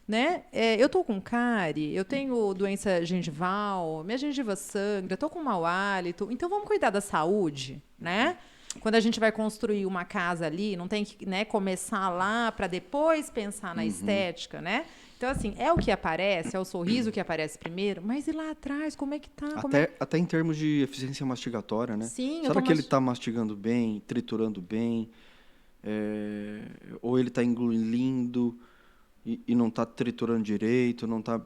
Né? Eu tô com cárie, eu tenho doença gengival, minha gengiva sangra, eu tô com mau hálito. Então vamos cuidar da saúde, né? Quando a gente vai construir uma casa ali, não tem que, né, começar lá para depois pensar na estética, né? Então, assim, é o que aparece, é o sorriso que aparece primeiro, mas e lá atrás, como é que tá? Até em termos de eficiência mastigatória, né? Sim, será que ele está mastigando bem, triturando bem? Ou ele está engolindo e não está triturando direito, não está...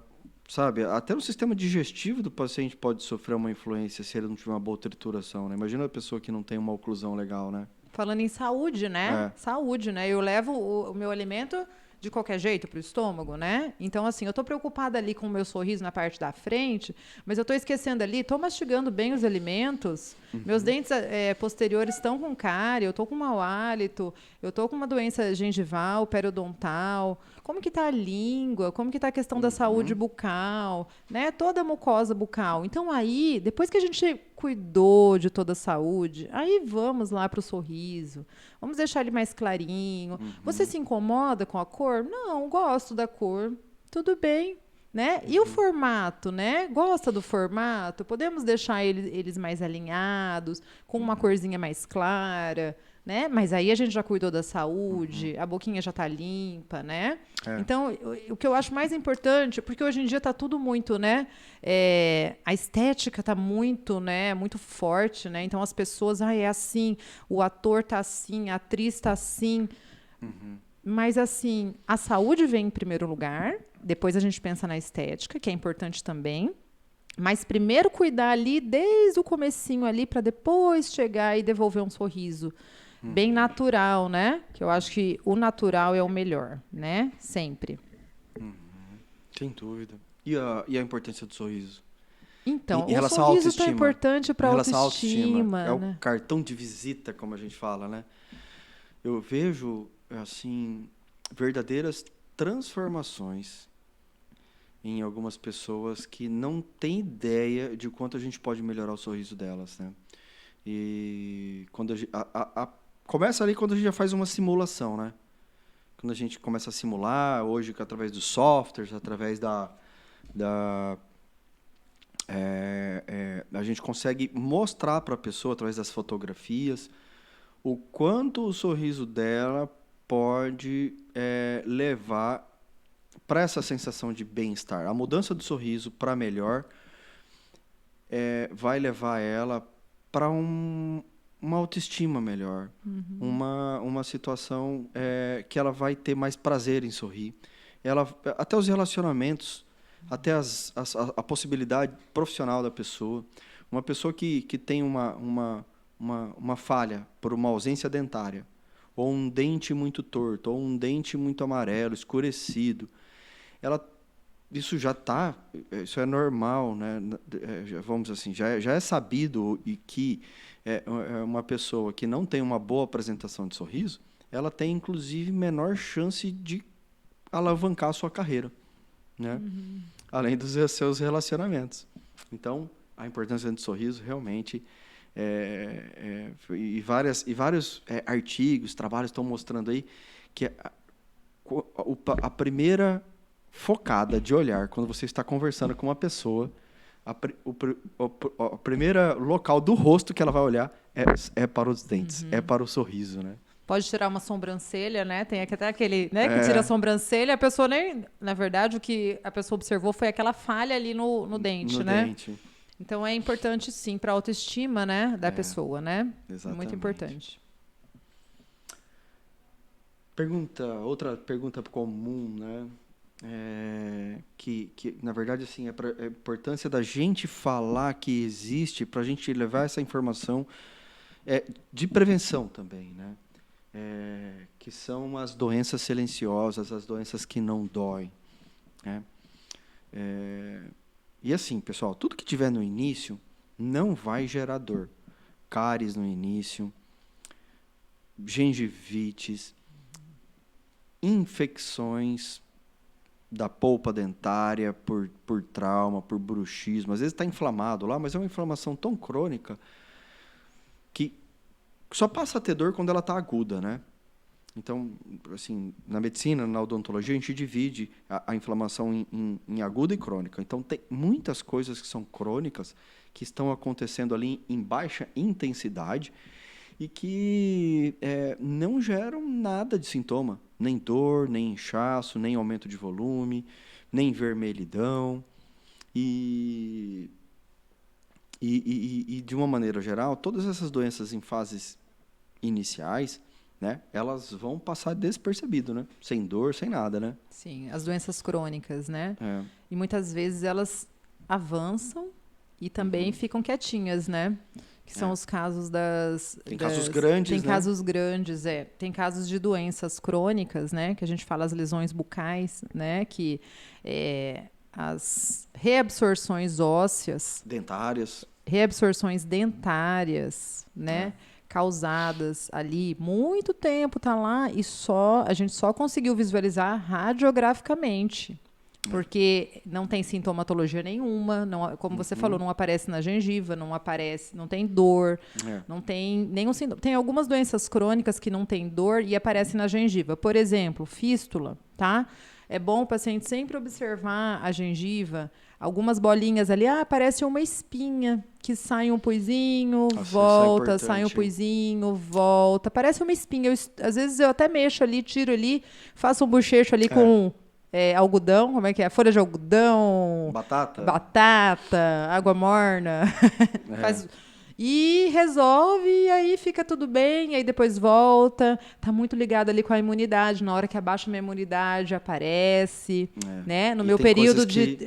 Sabe, até o sistema digestivo do paciente pode sofrer uma influência se ele não tiver uma boa trituração, né? Imagina a pessoa que não tem uma oclusão legal, né? Falando em saúde, né? É. Saúde, né? Eu levo o meu alimento de qualquer jeito para o estômago, né? Então, assim, eu estou preocupada ali com o meu sorriso na parte da frente, mas eu estou esquecendo ali, estou mastigando bem os alimentos, meus dentes posteriores estão com cárie, eu estou com mau hálito, eu estou com uma doença gengival, periodontal, como que está a língua, como que está a questão da saúde bucal, né? Toda a mucosa bucal. Então, aí, depois que a gente cuidou de toda a saúde, aí vamos lá para o sorriso, vamos deixar ele mais clarinho. Você se incomoda com a cor? Não, gosto da cor. Tudo bem, né? E o formato, né? Gosta do formato? Podemos deixar eles mais alinhados, com uma corzinha mais clara, né? Mas aí a gente já cuidou da saúde, a boquinha já está limpa, né? Então, o que eu acho mais importante, porque hoje em dia está tudo muito, né? A estética está muito, né? Muito forte, né? Então as pessoas, é assim, o ator está assim, a atriz está assim. Mas, assim, a saúde vem em primeiro lugar, depois a gente pensa na estética, que é importante também. Mas primeiro cuidar ali desde o comecinho ali, para depois chegar e devolver um sorriso bem natural, né? Que eu acho que o natural é o melhor, né? Sempre. Sem dúvida. E a importância do sorriso? Então, Em o relação à sorriso está autoestima. importante para Em a relação à autoestima. É o né? cartão de visita, como a gente fala, né? Eu vejo, assim, verdadeiras transformações em algumas pessoas que não têm ideia de quanto a gente pode melhorar o sorriso delas, né? E quando começa ali quando a gente já faz uma simulação, né? Quando a gente começa a simular, hoje através dos softwares, através a gente consegue mostrar para a pessoa, através das fotografias, o quanto o sorriso dela pode levar para essa sensação de bem-estar. A mudança do sorriso para melhor vai levar ela para uma autoestima melhor, uma situação que ela vai ter mais prazer em sorrir. Até os relacionamentos, até a possibilidade profissional da pessoa. Uma pessoa que tem uma falha por uma ausência dentária, ou um dente muito torto, ou um dente muito amarelo, escurecido, isso é normal, né? Vamos assim, já é sabido e que uma pessoa que não tem uma boa apresentação de sorriso, ela tem inclusive menor chance de alavancar a sua carreira, né? Além dos seus relacionamentos. Então, a importância do sorriso realmente e vários artigos, trabalhos estão mostrando aí que a primeira focada de olhar quando você está conversando com uma pessoa, a primeira local do rosto que ela vai olhar é para os dentes, é para o sorriso, né? Pode tirar uma sobrancelha, né? Tem até aquele, né, que tira a sobrancelha, a pessoa nem, na verdade, o que a pessoa observou foi aquela falha ali no dente, né? Dente. Então é importante sim para a autoestima, né, da pessoa, né? Exatamente. É muito importante. Outra pergunta comum, né? Que na verdade assim a importância da gente falar que existe para a gente levar essa informação de prevenção também, né? Que são as doenças silenciosas, as doenças que não doem, né? E assim, pessoal, tudo que tiver no início não vai gerar dor. Cáries no início, gengivites, infecções da polpa dentária por trauma, por bruxismo. Às vezes está inflamado lá, mas é uma inflamação tão crônica que só passa a ter dor quando ela está aguda, né? Então, assim, na medicina, na odontologia, a gente divide a inflamação em aguda e crônica. Então, tem muitas coisas que são crônicas, que estão acontecendo ali em baixa intensidade e que não geram nada de sintoma. Nem dor, nem inchaço, nem aumento de volume, nem vermelhidão. E de uma maneira geral, todas essas doenças em fases iniciais, né, elas vão passar despercebido, né? Sem dor, sem nada, né? Sim, as doenças crônicas, né? E muitas vezes elas avançam e também ficam quietinhas, né? que são os casos Tem casos grandes, tem né? casos grandes, tem casos de doenças crônicas, né? Que a gente fala as lesões bucais, né? Que as reabsorções ósseas, reabsorções dentárias, né? Causadas ali, muito tempo tá lá e a gente só conseguiu visualizar radiograficamente. Porque não tem sintomatologia nenhuma, não, como você falou, não aparece na gengiva, não tem dor, não tem nenhum sintoma. Tem algumas doenças crônicas que não tem dor e aparecem na gengiva. Por exemplo, fístula, tá? É bom o paciente sempre observar a gengiva, algumas bolinhas ali, parece uma espinha, que sai um puizinho, volta, sai um puizinho, volta. Parece uma espinha. Às vezes eu até mexo ali, tiro ali, faço um bochecho ali com algodão, como é que é? Folha de algodão, batata, água morna. E resolve, e aí fica tudo bem, aí depois volta. Tá muito ligado ali com a imunidade. Na hora que abaixa a minha imunidade, aparece. Né? No meu período de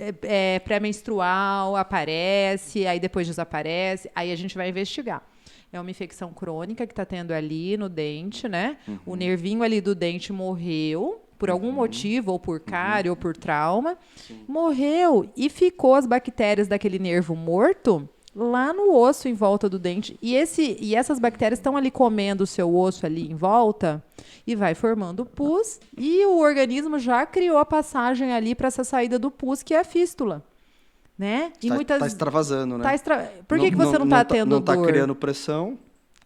pré-menstrual, aparece, aí depois desaparece. Aí a gente vai investigar. É uma infecção crônica que está tendo ali no dente, né? O nervinho ali do dente morreu, por algum motivo, ou por cárie, ou por trauma. Morreu e ficou as bactérias daquele nervo morto lá no osso em volta do dente. E essas bactérias estão ali comendo o seu osso ali em volta e vai formando pus. E o organismo já criou a passagem ali para essa saída do pus, que é a fístula. Né? Tá extravasando, né? Por que você não está tendo dor? Não está criando pressão.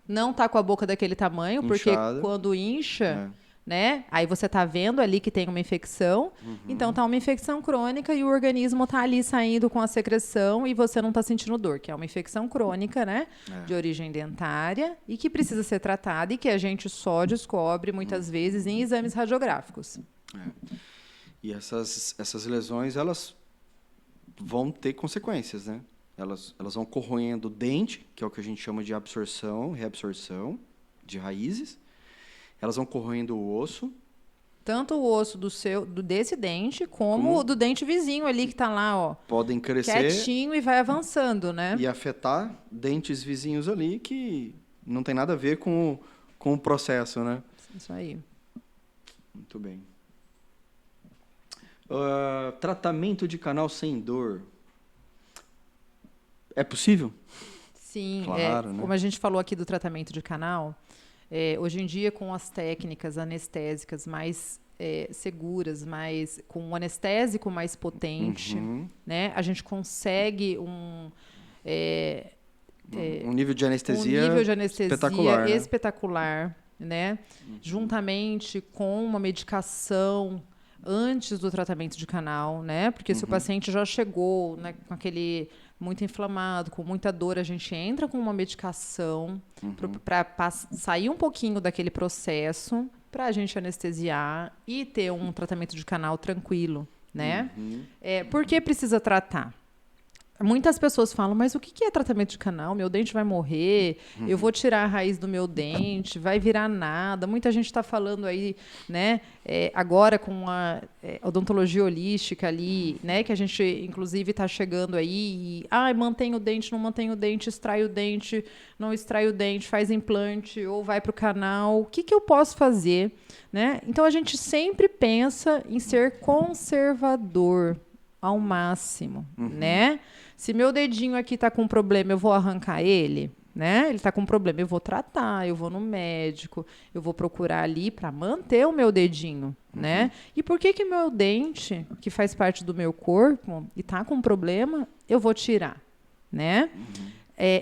Não está com a boca daquele tamanho, porque quando incha, né? Aí você está vendo ali que tem uma infecção. Então está uma infecção crônica e o organismo está ali saindo com a secreção e você não está sentindo dor, que é uma infecção crônica, né? De origem dentária e que precisa ser tratada e que a gente só descobre muitas vezes em exames radiográficos. E essas lesões, elas vão ter consequências, né? Elas vão corroendo o dente, que é o que a gente chama de reabsorção de raízes. Elas vão corroendo o osso. Tanto o osso desse dente, como o do dente vizinho ali, que está lá, ó. Podem crescer. Quietinho e vai avançando, né? E afetar dentes vizinhos ali, que não tem nada a ver com o processo, né? Isso aí. Muito bem. Tratamento de canal sem dor. É possível? Sim, claro, né? Como a gente falou aqui do tratamento de canal, hoje em dia com as técnicas anestésicas mais seguras, com um anestésico mais potente, né, a gente consegue um nível de anestesia espetacular, né? Juntamente com uma medicação antes do tratamento de canal, né? Porque se o paciente já chegou, né, com aquele muito inflamado, com muita dor, a gente entra com uma medicação para sair um pouquinho daquele processo, para a gente anestesiar e ter um tratamento de canal tranquilo, né? Por que precisa tratar? Muitas pessoas falam, mas o que é tratamento de canal? Meu dente vai morrer, eu vou tirar a raiz do meu dente, vai virar nada. Muita gente está falando aí, né? Agora com a odontologia holística ali, né? Que a gente, inclusive, está chegando aí e mantém o dente, não mantém o dente, extrai o dente, não extrai o dente, faz implante ou vai para o canal. O que eu posso fazer? Né? Então, a gente sempre pensa em ser conservador ao máximo, né? Se meu dedinho aqui está com problema, eu vou arrancar ele, né? Ele está com problema, eu vou tratar, eu vou no médico, eu vou procurar ali para manter o meu dedinho, né? E por que meu dente, que faz parte do meu corpo e está com problema, eu vou tirar, né?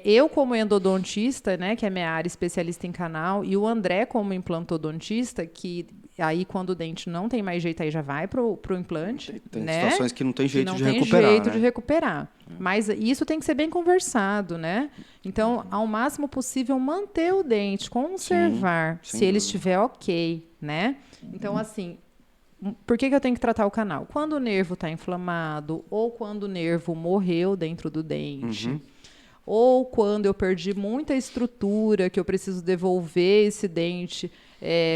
Eu, como endodontista, né, que é minha área especialista em canal, e o André, como implantodontista, que aí, quando o dente não tem mais jeito, aí já vai pro implante. Tem né? situações que não tem jeito de recuperar. Não tem jeito de recuperar. Mas isso tem que ser bem conversado, né? Então, ao máximo possível, manter o dente, conservar, se ele estiver ok, né? Então, assim, por que eu tenho que tratar o canal? Quando o nervo está inflamado, ou quando o nervo morreu dentro do dente, ou quando eu perdi muita estrutura, que eu preciso devolver esse dente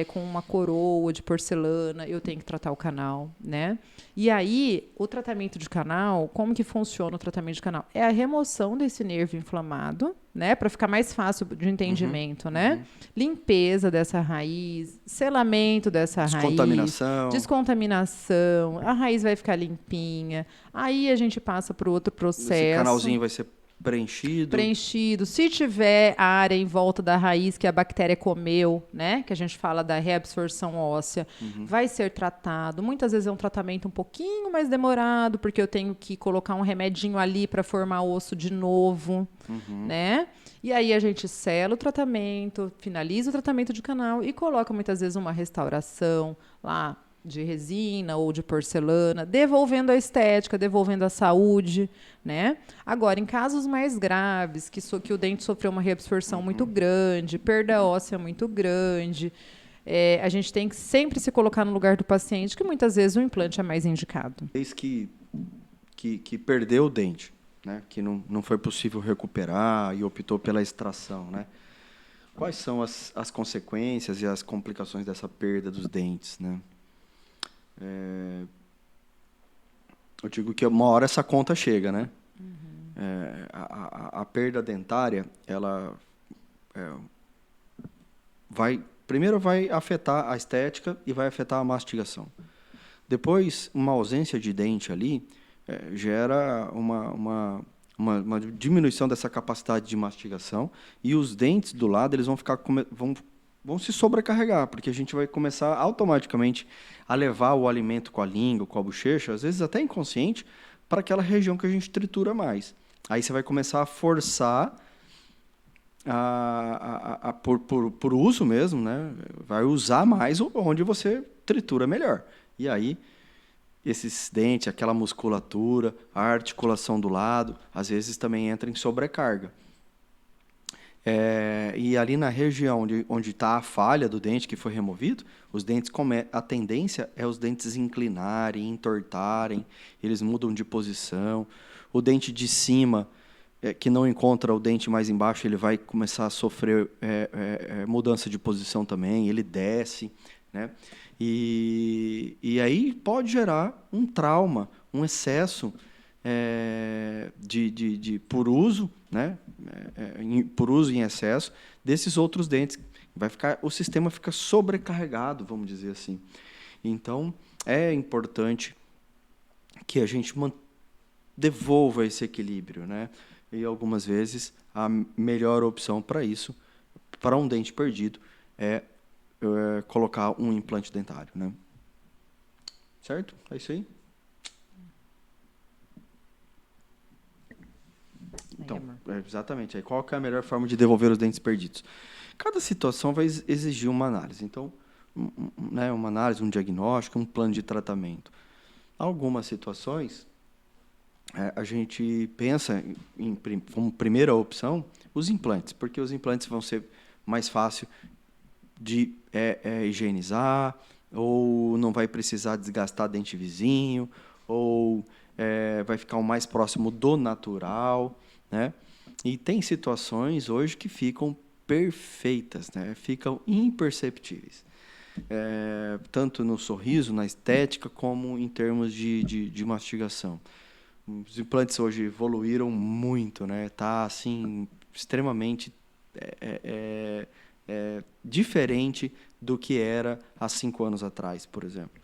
com uma coroa de porcelana, eu tenho que tratar o canal, né? E aí, o tratamento de canal, como que funciona o tratamento de canal? É a remoção desse nervo inflamado, né, para ficar mais fácil de entendimento, né? Limpeza dessa raiz, selamento dessa raiz, descontaminação, a raiz vai ficar limpinha. Aí a gente passa para o outro processo. Esse canalzinho vai ser preenchido. Se tiver área em volta da raiz que a bactéria comeu, né, que a gente fala da reabsorção óssea, vai ser tratado. Muitas vezes é um tratamento um pouquinho mais demorado, porque eu tenho que colocar um remedinho ali para formar osso de novo, né? E aí a gente sela o tratamento, finaliza o tratamento de canal e coloca muitas vezes uma restauração lá de resina ou de porcelana, devolvendo a estética, devolvendo a saúde, né? Agora, em casos mais graves, que o dente sofreu uma reabsorção muito grande, perda óssea muito grande, a gente tem que sempre se colocar no lugar do paciente, que muitas vezes o implante é mais indicado. Desde que perdeu o dente, né? Que não foi possível recuperar e optou pela extração, né? Quais são as consequências e as complicações dessa perda dos dentes, né? Eu digo que uma hora essa conta chega, né? A perda dentária, ela primeiro vai afetar a estética e vai afetar a mastigação. Depois, uma ausência de dente ali gera uma diminuição dessa capacidade de mastigação, e os dentes do lado eles vão se sobrecarregar, porque a gente vai começar automaticamente a levar o alimento com a língua, com a bochecha, às vezes até inconsciente, para aquela região que a gente tritura mais. Aí você vai começar a forçar por uso mesmo, né? Vai usar mais onde você tritura melhor. E aí, esses dentes, aquela musculatura, a articulação do lado, às vezes também entra em sobrecarga. E ali na região onde está a falha do dente que foi removido, os dentes a tendência é os dentes inclinarem, entortarem, eles mudam de posição. O dente de cima, que não encontra o dente mais embaixo, ele vai começar a sofrer mudança de posição também, ele desce, né? E aí pode gerar um trauma, um excesso por uso, né? Por uso em excesso desses outros dentes. O sistema fica sobrecarregado, vamos dizer assim. Então, é importante que a gente devolva esse equilíbrio, né? E algumas vezes a melhor opção para isso, para um dente perdido, é colocar um implante dentário, né? Certo? É isso aí? Então, exatamente. Aí, qual que é a melhor forma de devolver os dentes perdidos? Cada situação vai exigir uma análise. Então, uma análise, um diagnóstico, um plano de tratamento. Algumas situações, a gente pensa como primeira opção os implantes, porque os implantes vão ser mais fácil de higienizar, ou não vai precisar desgastar dente vizinho, ou vai ficar o mais próximo do natural, né? E tem situações hoje que ficam perfeitas, né? Ficam imperceptíveis, tanto no sorriso, na estética, como em termos de mastigação. Os implantes hoje evoluíram muito, né? Tá assim extremamente diferente do que era há 5 anos atrás, por exemplo,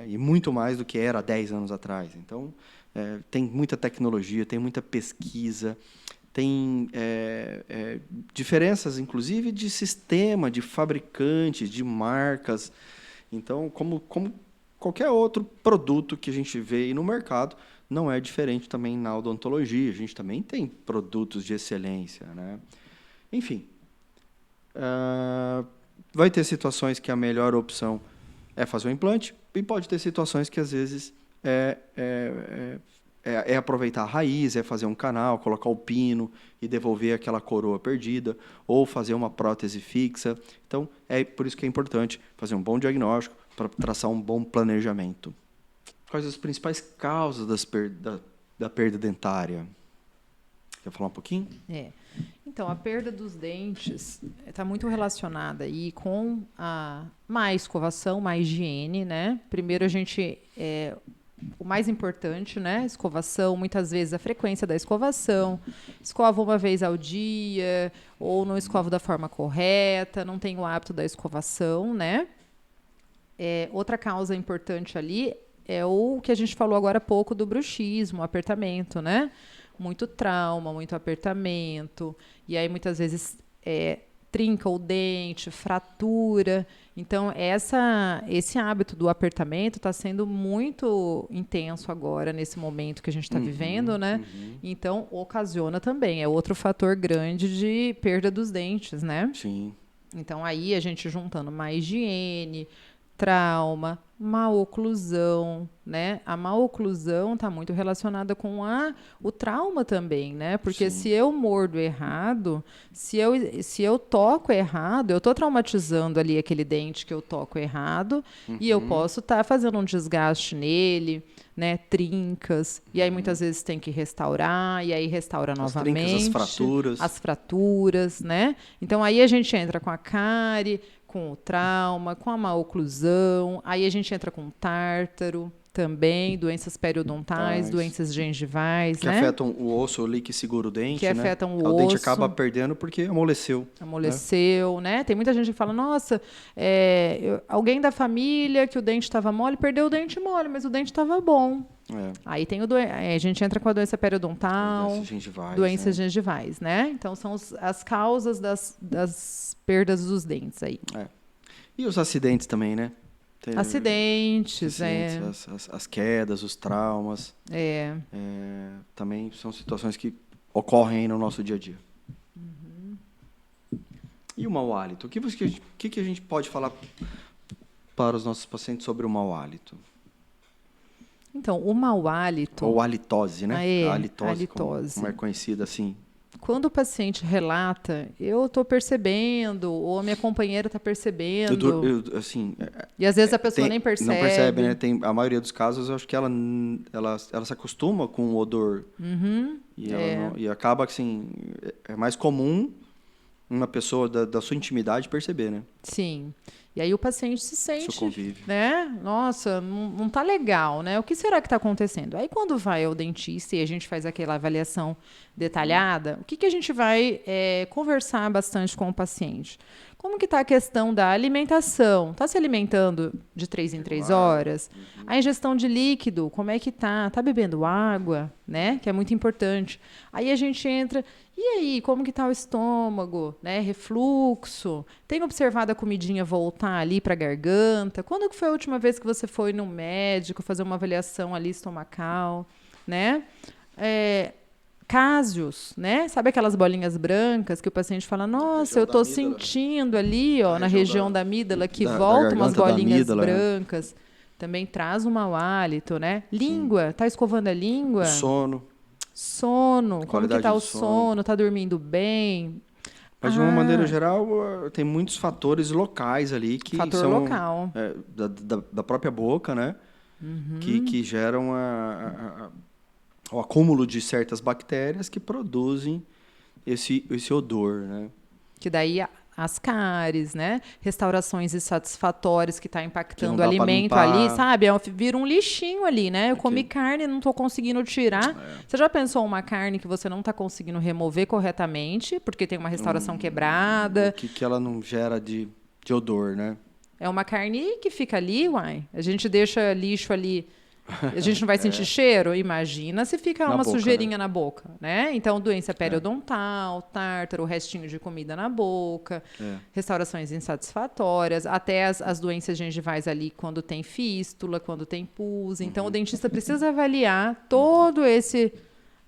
e muito mais do que era há 10 anos atrás. Então, tem muita tecnologia, tem muita pesquisa, tem diferenças, inclusive, de sistema, de fabricantes, de marcas. Então, como qualquer outro produto que a gente vê aí no mercado, não é diferente também na odontologia. A gente também tem produtos de excelência, né? Enfim, vai ter situações que a melhor opção é fazer um implante, e pode ter situações que, às vezes, aproveitar a raiz, fazer um canal, colocar o pino e devolver aquela coroa perdida, ou fazer uma prótese fixa. Então, é por isso que é importante fazer um bom diagnóstico para traçar um bom planejamento. Quais as principais causas da perda dentária? Quer falar um pouquinho? Então, a perda dos dentes está muito relacionada aí com a má escovação, má higiene, né? Primeiro, a gente o mais importante, né? Escovação, muitas vezes a frequência da escovação. Escova uma vez ao dia, ou não escova da forma correta, não tem o hábito da escovação, né? Outra causa importante ali é o que a gente falou agora há pouco do bruxismo, o apertamento, né? Muito trauma, muito apertamento. E aí, muitas vezes, trinca o dente, fratura. Então, esse hábito do apertamento está sendo muito intenso agora, nesse momento que a gente está vivendo, né? Então, ocasiona também. É outro fator grande de perda dos dentes, né? Sim. Então, aí a gente juntando má higiene, trauma, má oclusão, né? A má oclusão está muito relacionada com o trauma também, né? Porque Sim. se eu mordo errado, se eu toco errado, eu estou traumatizando ali aquele dente que eu toco errado e eu posso estar fazendo um desgaste nele, né? Trincas, e aí muitas vezes tem que restaurar, e aí restaura novamente. Trincas, as fraturas. As fraturas, né? Então aí a gente entra com a cárie, com o trauma, com a má oclusão, aí a gente entra com o tártaro também, doenças periodontais, doenças gengivais, que né? afetam o osso ali que segura o dente, que afetam o O osso. dente acaba perdendo porque amoleceu. Amoleceu, né? Tem muita gente que fala, nossa, alguém da família que o dente estava mole, perdeu o dente mole, mas o dente estava bom. Aí tem a gente entra com a doença periodontal, doenças gengivais, né? Então, são as causas das perdas dos dentes aí. E os acidentes também, né? Acidentes, as quedas, os traumas. Também são situações que ocorrem aí no nosso dia a dia. E o mau hálito? O que a gente pode falar para os nossos pacientes sobre o mau hálito? Então, o mau hálito... Ou halitose, né? A halitose. Como é conhecida assim. Quando o paciente relata, eu estou percebendo, ou a minha companheira está percebendo. E às vezes a pessoa nem percebe. Não percebe, né? A maioria dos casos, eu acho que ela se acostuma com o odor. E acaba assim, é mais comum uma pessoa da sua intimidade perceber, né? Sim. E aí o paciente se sente, né? Nossa, não tá legal, né? O que será que está acontecendo? Aí quando vai ao dentista e a gente faz aquela avaliação detalhada, o que a gente vai conversar bastante com o paciente? Como que está a questão da alimentação? Está se alimentando de 3 em 3 horas? A ingestão de líquido, como é que tá? Está bebendo água, né? Que é muito importante. Aí a gente entra... E aí, como que está o estômago, né? Refluxo? Tem observado a comidinha voltar ali para a garganta? Quando que foi a última vez que você foi no médico fazer uma avaliação ali estomacal, né? Cásios, né? Sabe aquelas bolinhas brancas que o paciente fala, nossa, eu estou sentindo ali, ó, na região da amígdala que volta umas bolinhas brancas. Também traz um mau hálito, né? Língua, tá escovando a língua? Sono, como que está o sono? Está dormindo bem? Mas, de uma maneira geral, tem muitos fatores locais ali que são local. Da própria boca, né? Que geram o acúmulo de certas bactérias que produzem esse odor, né? Que daí as cáries, né? Restaurações insatisfatórias que está impactando o alimento ali, sabe? Vira um lixinho ali, né? Eu comi carne e não estou conseguindo tirar. Você já pensou uma carne que você não está conseguindo remover corretamente, porque tem uma restauração quebrada? O que ela não gera de odor, né? É uma carne que fica ali, uai. A gente deixa lixo ali... A gente não vai sentir cheiro? Imagina se fica uma sujeirinha na boca, né? Então, doença periodontal, tártaro, restinho de comida na boca, restaurações insatisfatórias, até as doenças gengivais ali quando tem fístula, quando tem pus. Então, o dentista precisa avaliar todo esse,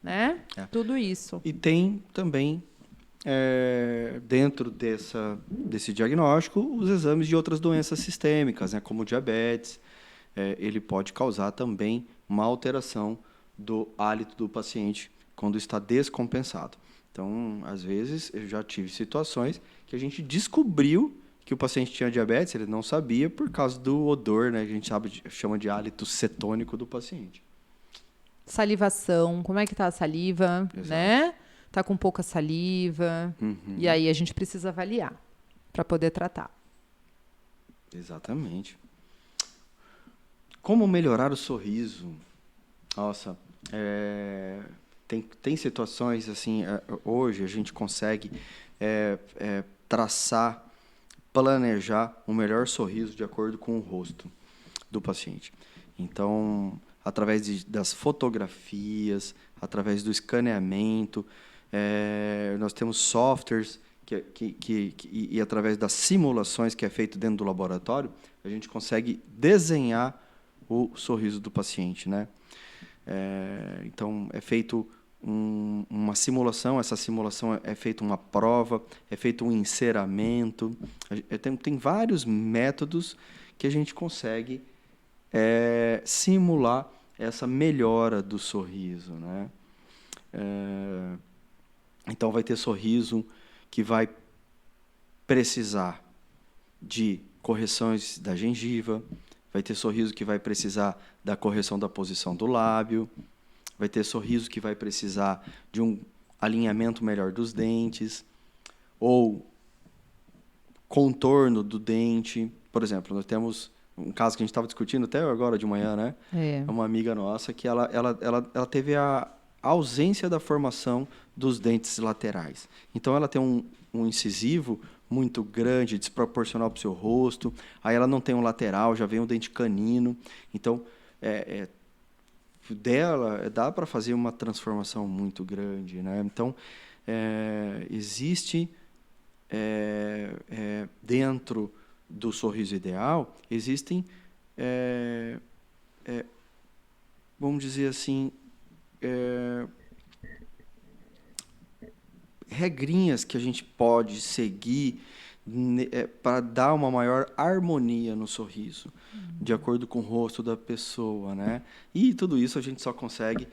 né? Tudo isso. E tem também, dentro desse diagnóstico, os exames de outras doenças sistêmicas, né? Como diabetes. Ele pode causar também uma alteração do hálito do paciente quando está descompensado. Então, às vezes, eu já tive situações que a gente descobriu que o paciente tinha diabetes, ele não sabia por causa do odor, né? A gente chama de hálito cetônico do paciente. Salivação, como é que está a saliva, né? Está com pouca saliva. E aí a gente precisa avaliar para poder tratar. Exatamente. Como melhorar o sorriso? Nossa, tem situações assim, hoje a gente consegue traçar, planejar um melhor sorriso de acordo com o rosto do paciente. Então, através das fotografias, através do escaneamento, nós temos softwares e através das simulações que é feito dentro do laboratório, a gente consegue desenhar o sorriso do paciente, né? Então, é feito uma simulação, essa simulação é feita uma prova, é feito um enceramento. Tem vários métodos que a gente consegue simular essa melhora do sorriso, né? Então, vai ter sorriso que vai precisar de correções da gengiva, vai ter sorriso que vai precisar da correção da posição do lábio, vai ter sorriso que vai precisar de um alinhamento melhor dos dentes, ou contorno do dente. Por exemplo, nós temos um caso que a gente estava discutindo até agora de manhã, né? Uma amiga nossa que ela teve a ausência da formação dos dentes laterais. Então, ela tem um incisivo muito grande, desproporcional para o seu rosto. Aí ela não tem um lateral, já vem um dente canino. Então, dá para fazer uma transformação muito grande, né? Então, existe dentro do sorriso ideal, existem, vamos dizer assim, regrinhas que a gente pode seguir para dar uma maior harmonia no sorriso, de acordo com o rosto da pessoa, né? E tudo isso a gente só consegue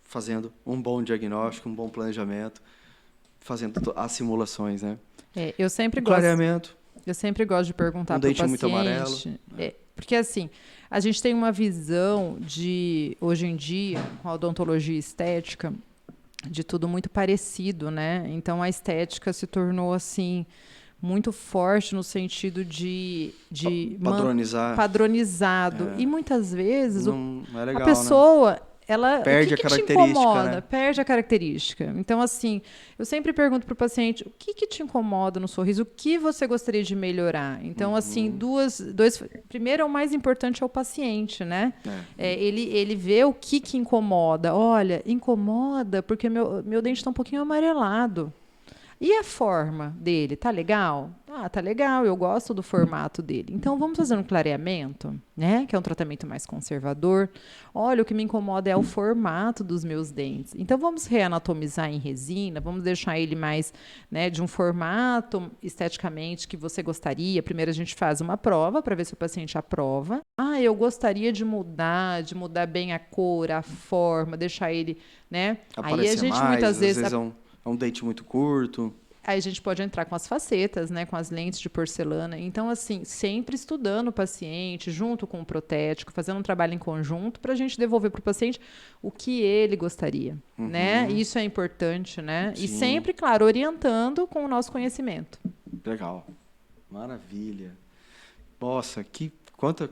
fazendo um bom diagnóstico, um bom planejamento, fazendo as simulações, né? Eu sempre clareamento. Eu sempre gosto de perguntar para o paciente. Muito amarelo. Porque, assim, a gente tem uma visão hoje em dia, com a odontologia estética, de tudo muito parecido, né? Então, a estética se tornou, assim, muito forte no sentido de padronizado. E, muitas vezes, não é legal, a pessoa... Né? Ela perde o que a característica, te incomoda? Né? Perde a característica. Então, assim, eu sempre pergunto para o paciente, o que te incomoda no sorriso? O que você gostaria de melhorar? Então, assim, primeiro, o mais importante é o paciente, né? Ele vê o que incomoda. Olha, incomoda porque meu dente está um pouquinho amarelado. E a forma dele? Tá legal? Tá legal, eu gosto do formato dele. Então, vamos fazer um clareamento, né? Que é um tratamento mais conservador. Olha, o que me incomoda é o formato dos meus dentes. Então, vamos reanatomizar em resina, vamos deixar ele mais, né, de um formato esteticamente que você gostaria. Primeiro, a gente faz uma prova para ver se o paciente aprova. Eu gostaria de mudar bem a cor, a forma, deixar ele, né? Aparecer aí a gente mais, muitas vezes é um dente muito curto. Aí a gente pode entrar com as facetas, né, com as lentes de porcelana. Então, assim, sempre estudando o paciente, junto com o protético, fazendo um trabalho em conjunto para a gente devolver para o paciente o que ele gostaria, né? Isso é importante, né? Sim. E sempre, claro, orientando com o nosso conhecimento. Legal. Maravilha. Nossa,